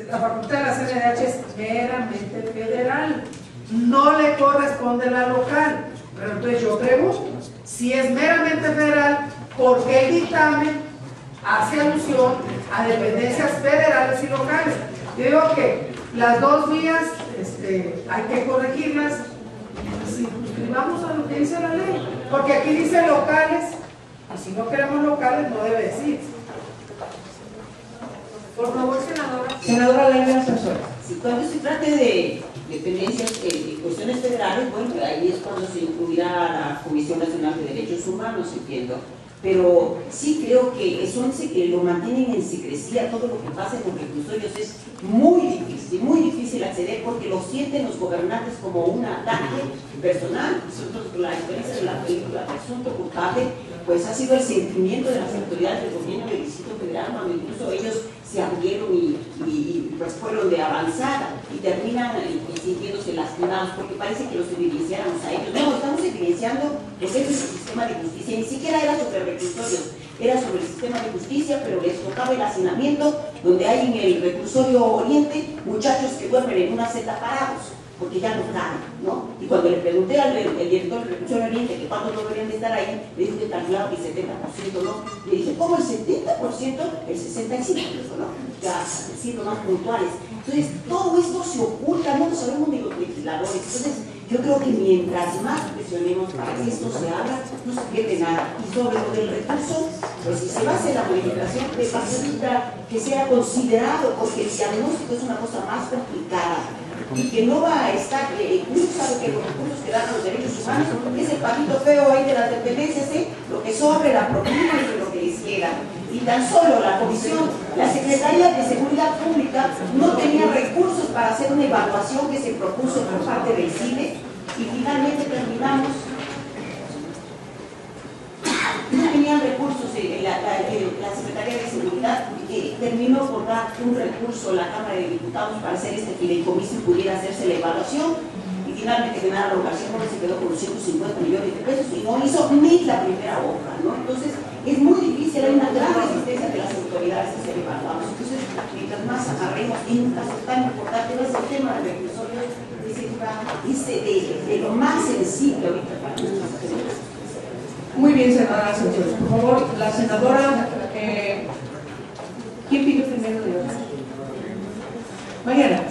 la facultad de la CNDH es meramente federal, no le corresponde la local. Pero entonces yo pregunto, si es meramente federal, ¿por qué el dictamen hace alusión a dependencias federales y locales? Yo digo que las dos vías hay que corregirlas, si suscribamos a lo que dice la ley, porque aquí dice locales, y si no queremos locales no debe decir. Por favor, senadora. Senadora Laila Sansores. Cuando se trate de dependencias, cuestiones federales, bueno, ahí es cuando se incluirá la Comisión Nacional de Derechos Humanos, entiendo. Pero sí creo que lo mantienen en secrecía, todo lo que pasa en los reclusorios es muy difícil acceder porque lo sienten los gobernantes como un ataque personal. Nosotros, la experiencia de la película Presunto Culpable, pues ha sido el sentimiento de las autoridades del gobierno del Distrito Federal, cuando incluso ellos se abrieron y pues fueron de avanzada y terminan sintiéndose lastimados porque parece que los evidenciáramos a ellos. No, estamos evidenciando los hechos del sistema de justicia, ni siquiera era sobre reclusorios, era sobre el sistema de justicia, pero les tocaba el hacinamiento, donde hay en el reclusorio Oriente muchachos que duermen en una celda parados, porque ya no caben, ¿no? Y cuando le pregunté al director del reclusorio Oriente que cuántos no deberían de estar ahí, le dijo que calculaba que el 70%, ¿no? Le dije, ¿cómo el 70%? El 65%, ¿no? Ya siendo más puntuales. Entonces, todo esto se oculta, no lo sabemos ni los legisladores. Entonces, yo creo que mientras más presionemos para que esto se haga, no se pierde nada. Y sobre lo del recurso, pues si se va a hacer la modificación, necesita que sea considerado, porque el diagnóstico es una cosa más complicada y que no va a estar, uno sabe que los recursos que dan a los derechos humanos es el patito feo ahí de las dependencias, lo que sobre la propina y lo que les queda. Y tan solo la comisión, la Secretaría de Seguridad Pública no tenía recursos para hacer una evaluación que se propuso por parte del CIDE y finalmente terminamos. No tenían recursos, la Secretaría de Seguridad terminó por dar un recurso a la Cámara de Diputados para hacer este fideicomiso y pudiera hacerse la evaluación. Y finalmente Genaro García Márquez se quedó con los 150 millones de pesos y no hizo ni la primera obra, ¿no? Entonces es muy difícil, hay una gran resistencia de las autoridades a ser evaluados. Entonces, mientras más agarremos en un caso tan importante, no es el tema del reclusorio, de lo más sensible ahorita para nuestras autoridades. Muy bien, senadora Sánchez. Por favor, la senadora, ¿quién pidió primero de orden? Mariana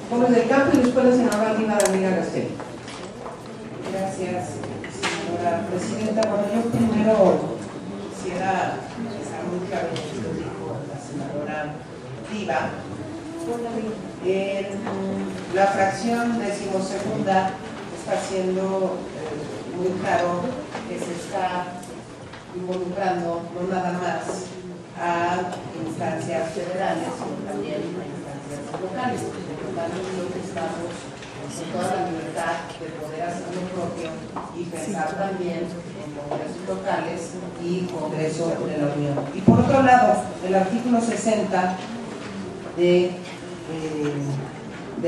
Gómez del Campo y después la senadora Lina Ramírez Gastelum. Gracias, señora presidenta. Bueno, yo primero quisiera empezar muy claro lo que dijo la senadora Riva. En la fracción 12ª está siendo muy claro que se está involucrando no nada más a instancias federales, sino también a instancias locales. Por lo tanto, creo que estamos con toda la libertad de poder hacer lo propio y pensar también en congresos locales y Congreso de la Unión. Y por otro lado, el artículo 60 de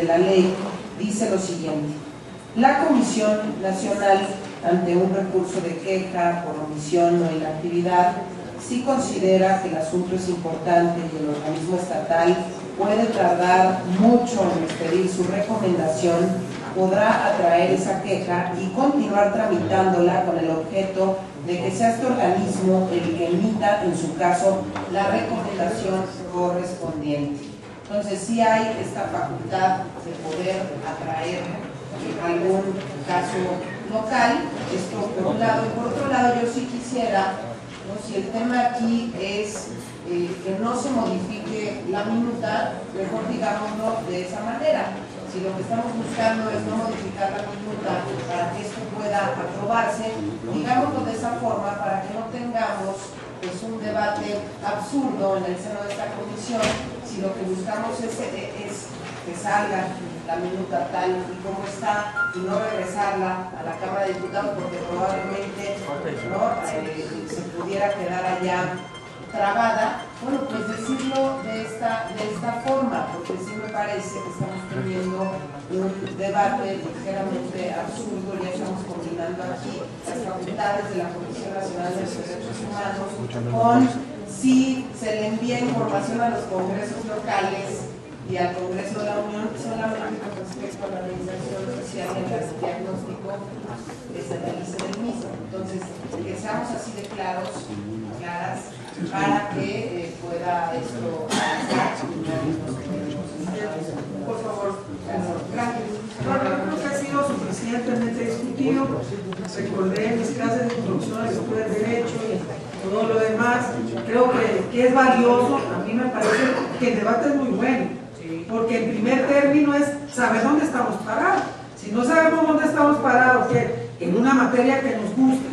la ley dice lo siguiente: la Comisión Nacional, ante un recurso de queja por omisión o inactividad, si considera que el asunto es importante y el organismo estatal puede tardar mucho en expedir su recomendación, podrá atraer esa queja y continuar tramitándola con el objeto de que sea este organismo el que emita, en su caso, la recomendación correspondiente. Entonces, sí hay esta facultad de poder atraer algún caso local, esto por un lado, y por otro lado yo sí quisiera, ¿no? Si el tema aquí es que no se modifique la minuta, mejor digámoslo de esa manera. Si lo que estamos buscando es no modificar la minuta para que esto pueda aprobarse, digámoslo de esa forma para que no tengamos pues un debate absurdo en el seno de esta comisión, si lo que buscamos es que salga la minuta tal y como está y no regresarla a la Cámara de Diputados porque probablemente ¿no? Se pudiera quedar allá trabada. Bueno, pues decirlo de esta forma, porque sí me parece que estamos teniendo un debate ligeramente absurdo. Ya estamos combinando aquí las facultades de la Comisión Nacional de los Derechos Humanos con si se le envía información a los congresos locales y al Congreso de la Unión solamente con respecto a la organización social y al diagnóstico que se realice del mismo. Entonces, que seamos así de claras, para que pueda esto avanzar. Por favor, gracias. Bueno, yo creo que ha sido suficientemente discutido. Recordé mis clases de introducción al estudio del derecho y todo lo demás. Creo que es valioso. A mí me parece que el debate es muy bueno. porque en primer término es saber dónde estamos parados. Si no sabemos dónde estamos parados, que en una materia que nos gusta,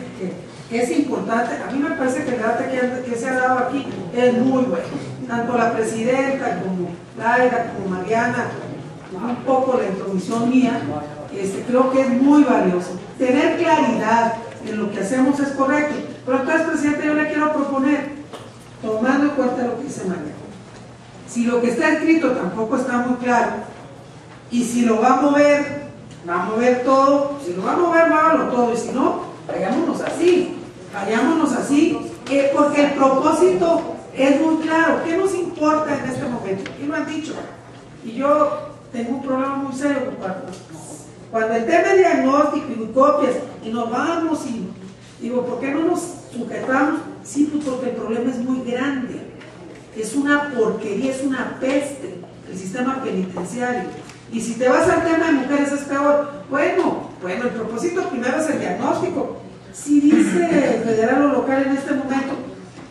que es importante, a mí me parece que el debate que se ha dado aquí es muy bueno. Tanto la presidenta como Laira, como Mariana, un poco la intromisión mía, creo que es muy valioso. Tener claridad en lo que hacemos es correcto. Pero entonces, presidente, yo le quiero proponer, tomando en cuenta lo que dice Mariana, si lo que está escrito tampoco está muy claro, y si lo va a mover todo, si lo va a mover, muévalo todo, y si no, vayámonos así, porque el propósito es muy claro. ¿Qué nos importa en este momento? Y lo han dicho, y yo tengo un problema muy serio cuando el tema de diagnóstico y copias, y nos vamos y digo, ¿por qué no nos sujetamos? Sí, pues porque el problema es muy grande, es una porquería, es una peste el sistema penitenciario. Y si te vas al tema de mujeres es peor. Bueno, el propósito primero es el diagnóstico. Si dice federal o local en este momento,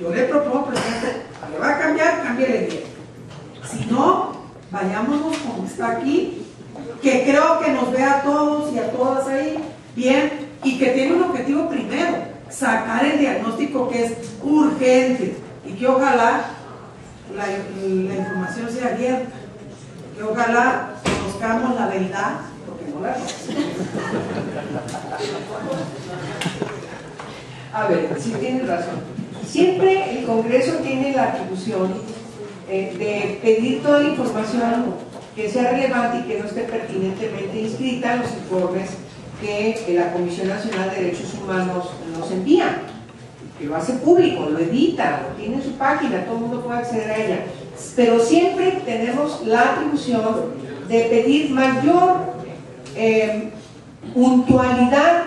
yo le propongo, presidente, le va a cambiar, cámbiale bien. Si no, vayámonos como está aquí, que creo que nos vea a todos y a todas ahí bien, y que tiene un objetivo primero, sacar el diagnóstico que es urgente, y que ojalá la información sea abierta, que ojalá conozcamos la verdad, porque no la conocemos. A ver, sí tienes razón. Siempre el Congreso tiene la atribución de pedir toda la información que sea relevante y que no esté pertinentemente inscrita en los informes que la Comisión Nacional de Derechos Humanos nos envía, que lo hace público, lo edita, lo tiene en su página, todo el mundo puede acceder a ella. Pero siempre tenemos la atribución de pedir mayor puntualidad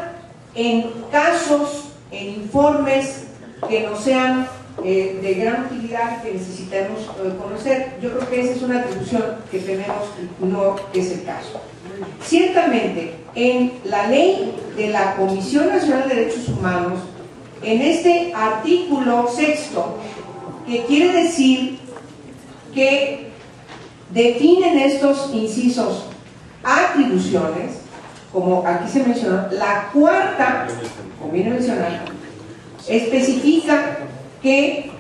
en casos, en informes que no sean de gran utilidad y que necesitemos conocer. Yo creo que esa es una atribución que tenemos y no es el caso. Ciertamente, en la ley de la Comisión Nacional de Derechos Humanos, en este artículo 6º, que quiere decir que definen estos incisos atribuciones, como aquí se mencionó, la cuarta, conviene mencionar, especifica que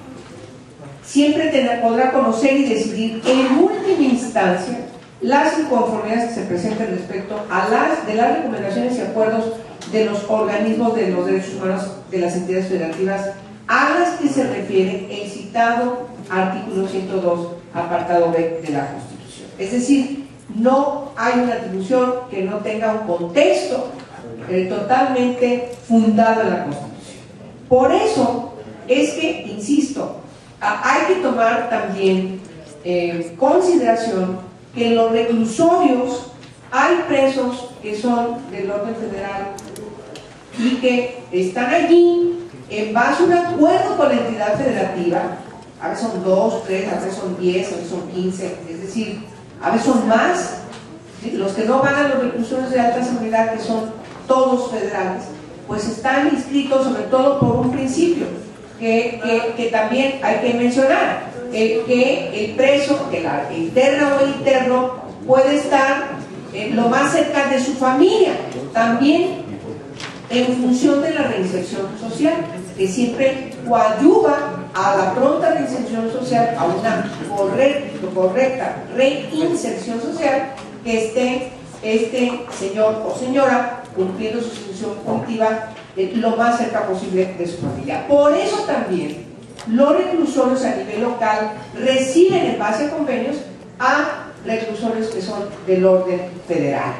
siempre podrá conocer y decidir en última instancia las inconformidades que se presenten respecto a las recomendaciones y acuerdos de los organismos de los derechos humanos de las entidades federativas a las que se refiere el citado artículo 102, apartado B de la Constitución. Es decir, no hay una atribución que no tenga un contexto totalmente fundado en la Constitución. Por eso es que, insisto, hay que tomar también consideración que en los reclusorios hay presos que son del orden federal y que están allí en base a un acuerdo con la entidad federativa. A veces son 2, 3, a veces son 10, a veces son 15, es decir, a veces son más. ¿Sí? Los que no van a los reclusorios de alta seguridad, que son todos federales, pues están inscritos sobre todo por un principio que también hay que mencionar, que el preso, que la interna o el interno puede estar lo más cerca de su familia, también en función de la reinserción social, que siempre coadyuva a la pronta reinserción social, a una correcta reinserción social, que esté este señor o señora cumpliendo su función punitiva lo más cerca posible de su familia. Por eso también los reclusorios a nivel local reciben en base a convenios a reclusorios que son del orden federal.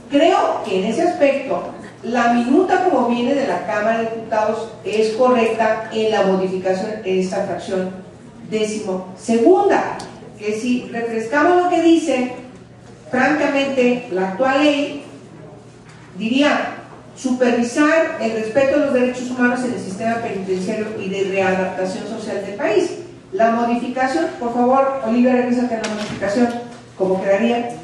Creo que en ese aspecto la minuta como viene de la Cámara de Diputados es correcta en la modificación en esta fracción 12ª, que si refrescamos lo que dice, francamente la actual ley diría: supervisar el respeto de los derechos humanos en el sistema penitenciario y de readaptación social del país. La modificación, por favor, Olivia, revísate la modificación, ¿cómo quedaría?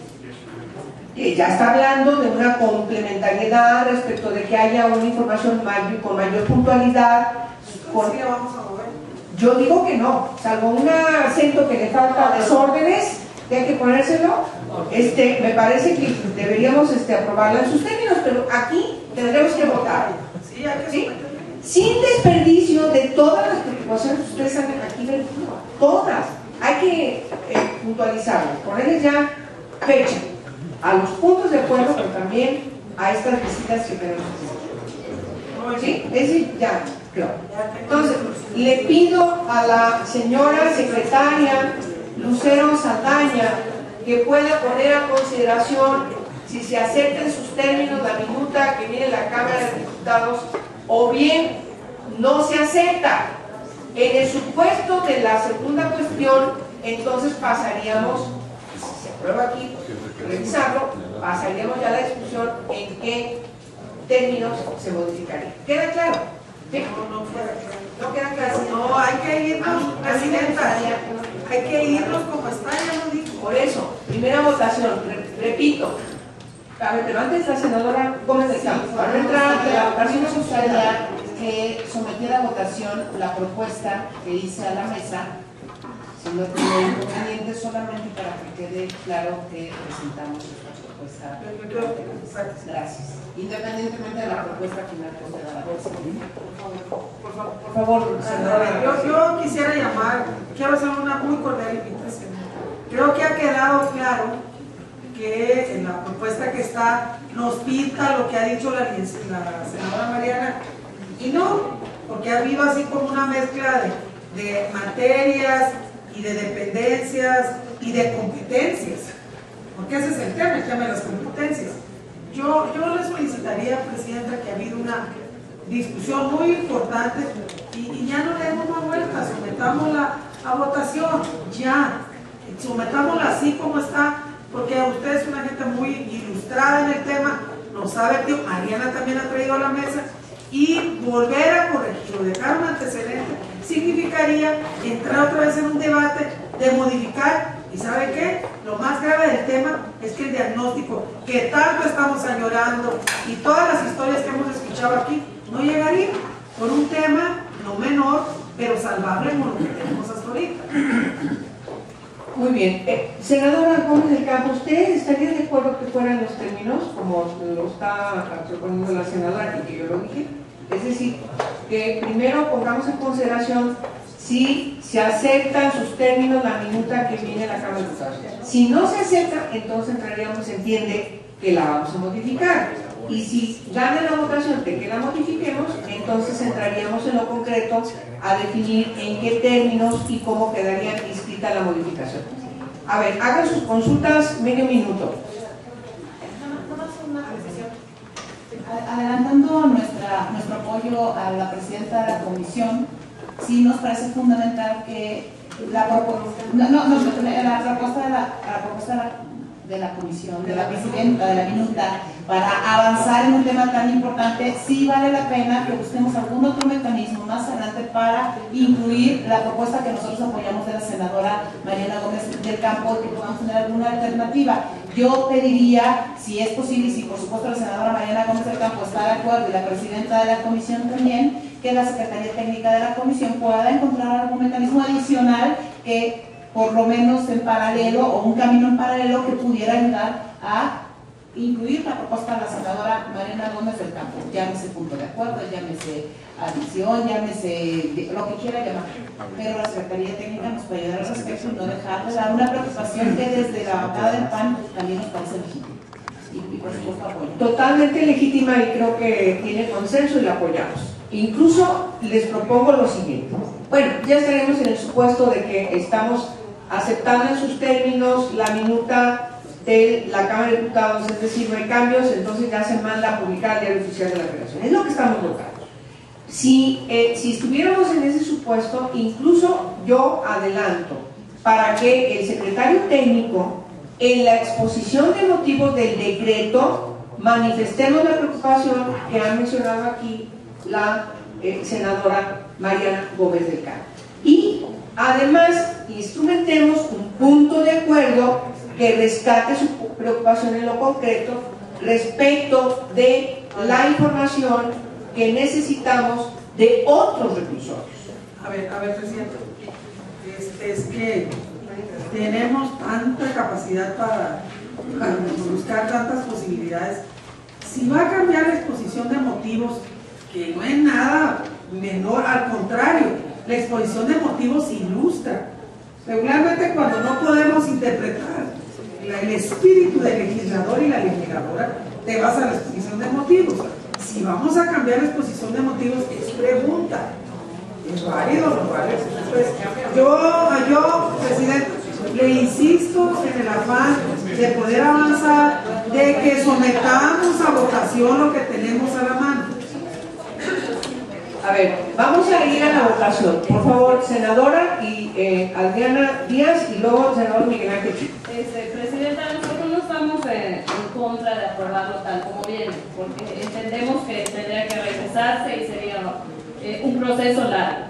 Que ya está hablando de una complementariedad respecto de que haya una información con mayor puntualidad. Sí, vamos a mover. Yo digo que no, salvo un acento que le falta desórdenes, que hay que ponérselo, me parece que deberíamos aprobarla en sus términos, pero aquí tendremos que votar. Sí, hay que ¿Sí? Sin desperdicio de todas las preocupaciones que ustedes han aquí vertido. Todas. Hay que puntualizarlas, ponerles ya fecha a los puntos de acuerdo, pero también a estas visitas que tenemos que hacer. ¿Sí? Es decir, ya, claro. Entonces, le pido a la señora secretaria Lucero Saldaña que pueda poner a consideración si se acepta en sus términos la minuta que viene de la Cámara de Diputados o bien no se acepta. En el supuesto de la segunda cuestión, entonces pasaríamos, si se aprueba aquí, revisarlo, pasaríamos ya a la discusión en qué términos se modificaría. ¿Queda claro? ¿Sí? No queda claro. No, hay que irnos, presidenta, hay que irnos como está, ya lo dijo. Por eso, primera votación, repito. A ver, pero antes la senadora Gómez del Campo, para no entrar a la votación, me gustaría que sometiera a votación la propuesta que hice a la mesa, si no tiene inconveniente, solamente para que quede claro que presentamos esta propuesta. Gracias. Independientemente de la propuesta final que usted da. por favor, senadora. Yo quisiera quiero hacer una muy cordial invitación. Creo que ha quedado claro que en la propuesta que está nos pinta lo que ha dicho la senadora Mariana, y no, porque ha habido así como una mezcla de materias y de dependencias y de competencias, porque ese es el tema de las competencias. Yo le solicitaría, presidenta, que ha habido una discusión muy importante y ya no le demos más vueltas, sometámosla a votación, ya, sometámosla así como está, porque usted es una gente muy ilustrada en el tema, nos sabe que Mariana también ha traído a la mesa, y volver a corregir o dejar un antecedente significaría entrar otra vez en un debate de modificar. ¿Y sabe qué? Lo más grave del tema es que el diagnóstico que tanto estamos añorando y todas las historias que hemos escuchado aquí no llegaría por un tema no menor, pero salvable como lo que tenemos hasta ahorita. Muy bien. Senadora Gómez del Campo, ¿usted estaría de acuerdo que fueran los términos como lo está proponiendo la senadora y que yo lo dije? Es decir, que primero pongamos en consideración si se acepta en sus términos la minuta que viene a la Cámara de Diputados. Si no se acepta, entonces entraríamos, se entiende que la vamos a modificar. Y si gana la votación de que la modifiquemos, entonces entraríamos en lo concreto a definir en qué términos y cómo quedaría inscrita la modificación. A ver, hagan sus consultas medio minuto. Adelantando nuestro apoyo a la presidenta de la comisión, sí nos parece fundamental que la propuesta de la comisión, de la presidenta, de la minuta, para avanzar en un tema tan importante, sí vale la pena que busquemos algún otro mecanismo más adelante para incluir la propuesta que nosotros apoyamos de la senadora Mariana Gómez del Campo, que podamos tener alguna alternativa. Yo pediría, si es posible, y si por supuesto la senadora Mariana Gómez del Campo está de acuerdo y la presidenta de la comisión también, que la Secretaría Técnica de la comisión pueda encontrar algún mecanismo adicional que por lo menos en paralelo o un camino en paralelo que pudiera ayudar a incluir la propuesta de la senadora Mariana Gómez del Campo. Llámese punto de acuerdo, llámese adición, llámese lo que quiera llamar. Pero la Secretaría Técnica nos puede ayudar al respecto y no dejar de dar una preocupación que desde la bancada del PAN también nos parece legítima. Y por supuesto apoyo. Totalmente legítima y creo que tiene consenso y la apoyamos. Incluso les propongo lo siguiente. Bueno, ya estaremos en el supuesto de que estamos aceptando en sus términos la minuta de la Cámara de Diputados, es decir, no hay cambios, entonces ya se manda a publicar el Diario Oficial de la Federación. Es lo que estamos logrando. Si estuviéramos en ese supuesto, incluso yo adelanto para que el secretario técnico, en la exposición de motivos del decreto, manifestemos la preocupación que ha mencionado aquí la senadora Mariana Gómez del Campo. Y además, instrumentemos un punto de acuerdo que rescate su preocupación en lo concreto respecto de la información que necesitamos de otros reclusorios. A ver, presidente, es que tenemos tanta capacidad para buscar tantas posibilidades. Si va a cambiar la exposición de motivos, que no es nada menor, al contrario, la exposición de motivos ilustra. Regularmente cuando no podemos interpretar el espíritu del legislador y la legisladora, te vas a la exposición de motivos. Si vamos a cambiar la exposición de motivos, es pregunta. ¿Es válido o no válido? Pues yo, presidente, le insisto en el afán de poder avanzar, de que sometamos a votación lo que tenemos a la mano. A ver, vamos a ir a la votación. Por favor, senadora y Adriana Díaz, y luego senador Miguel Ángel Chico. Presidenta, nosotros no estamos en contra de aprobarlo tal como viene, porque entendemos que tendría que regresarse y sería un proceso largo.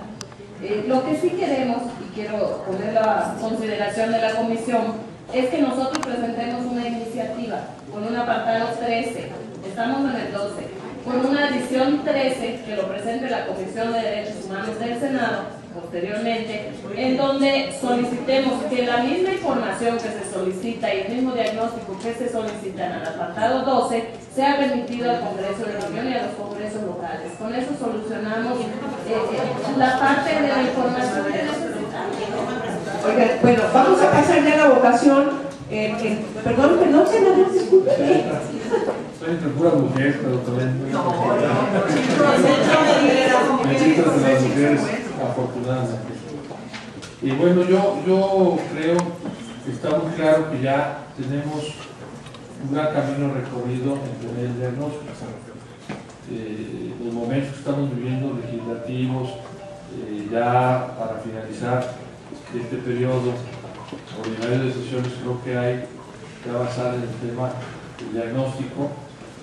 Lo que sí queremos, y quiero poner a consideración de la comisión, es que nosotros presentemos una iniciativa con un apartado 13, estamos en el 12, con una adición 13 que lo presente la Comisión de Derechos Humanos del Senado posteriormente, en donde solicitemos que la misma información que se solicita y el mismo diagnóstico que se solicita en el apartado 12 sea remitido al Congreso de la Unión y a los congresos locales. Con eso solucionamos la parte de la información que necesitamos. Oigan, bueno, vamos a pasar ya a la votación. Perdón, senador, discúlpeme. Soy entre puras mujeres, pero también muy las mujeres afortunadamente. Y bueno, yo creo que está muy claro que ya tenemos un gran camino recorrido en tener el diagnóstico. Los momentos que estamos viviendo legislativos, ya para finalizar este periodo ordinario de sesiones, creo que hay que avanzar en el tema del diagnóstico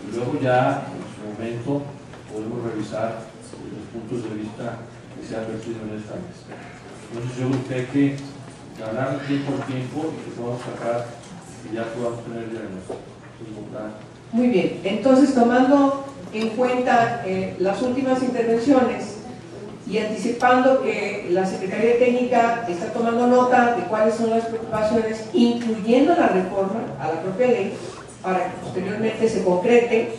y luego ya en su momento podemos revisar los puntos de vista que se han vertido en esta mesa. Entonces yo creo que hay que ganar tiempo al tiempo y que podamos sacar y ya podamos tener el diagnóstico. Muy bien, entonces tomando en cuenta las últimas intervenciones y anticipando que la Secretaría Técnica está tomando nota de cuáles son las preocupaciones, incluyendo la reforma a la propia ley, para que posteriormente se concrete,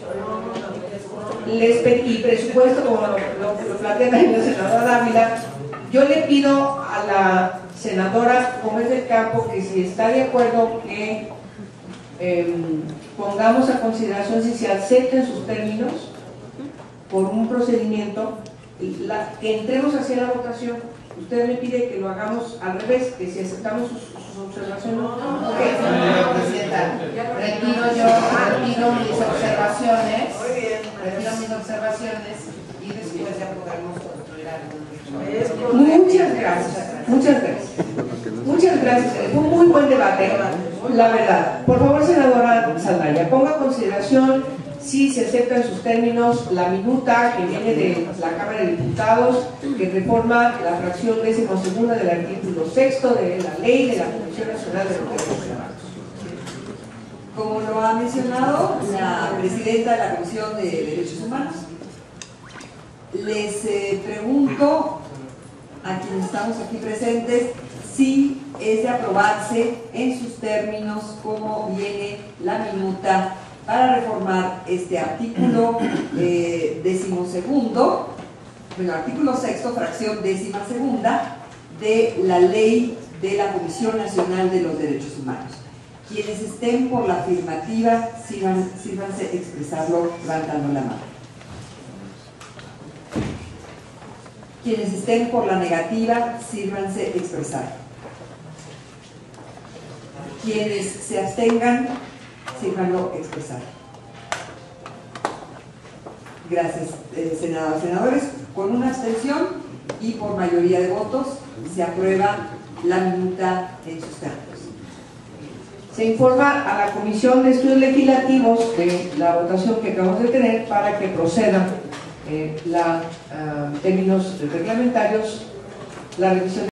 y presupuesto, como lo plantea la senadora Dávila, yo le pido a la senadora Gómez del Campo que si está de acuerdo que pongamos a consideración si se aceptan sus términos por un procedimiento, que entremos hacia la votación. Usted me pide que lo hagamos al revés, que si aceptamos sus observaciones. Presidenta, retiro mis observaciones. Retiro mis observaciones y después ya podremos construir algo. Muchas gracias. Muchas gracias. Fue un muy buen debate, la verdad. Por favor, senadora Saldaya, ponga a consideración si se acepta en sus términos la minuta que viene de la Cámara de Diputados, que reforma la fracción 12ª del artículo 6 de la ley de la Comisión Nacional de los Derechos Humanos. Como lo ha mencionado la presidenta de la Comisión de Derechos Humanos, les pregunto a quienes estamos aquí presentes si es de aprobarse en sus términos como viene la minuta para reformar este artículo 12º, artículo 6, fracción 12ª de la ley de la Comisión Nacional de los Derechos Humanos. Quienes estén por la afirmativa, sírvanse expresarlo levantando la mano. Quienes estén por la negativa, sírvanse expresar. Quienes se abstengan, sírvanlo expresar. Gracias, senadoras y senadores. Con una abstención y por mayoría de votos, se aprueba la minuta en sus términos. Se informa a la Comisión de Estudios Legislativos de la votación que acabamos de tener para que proceda términos reglamentarios la revisión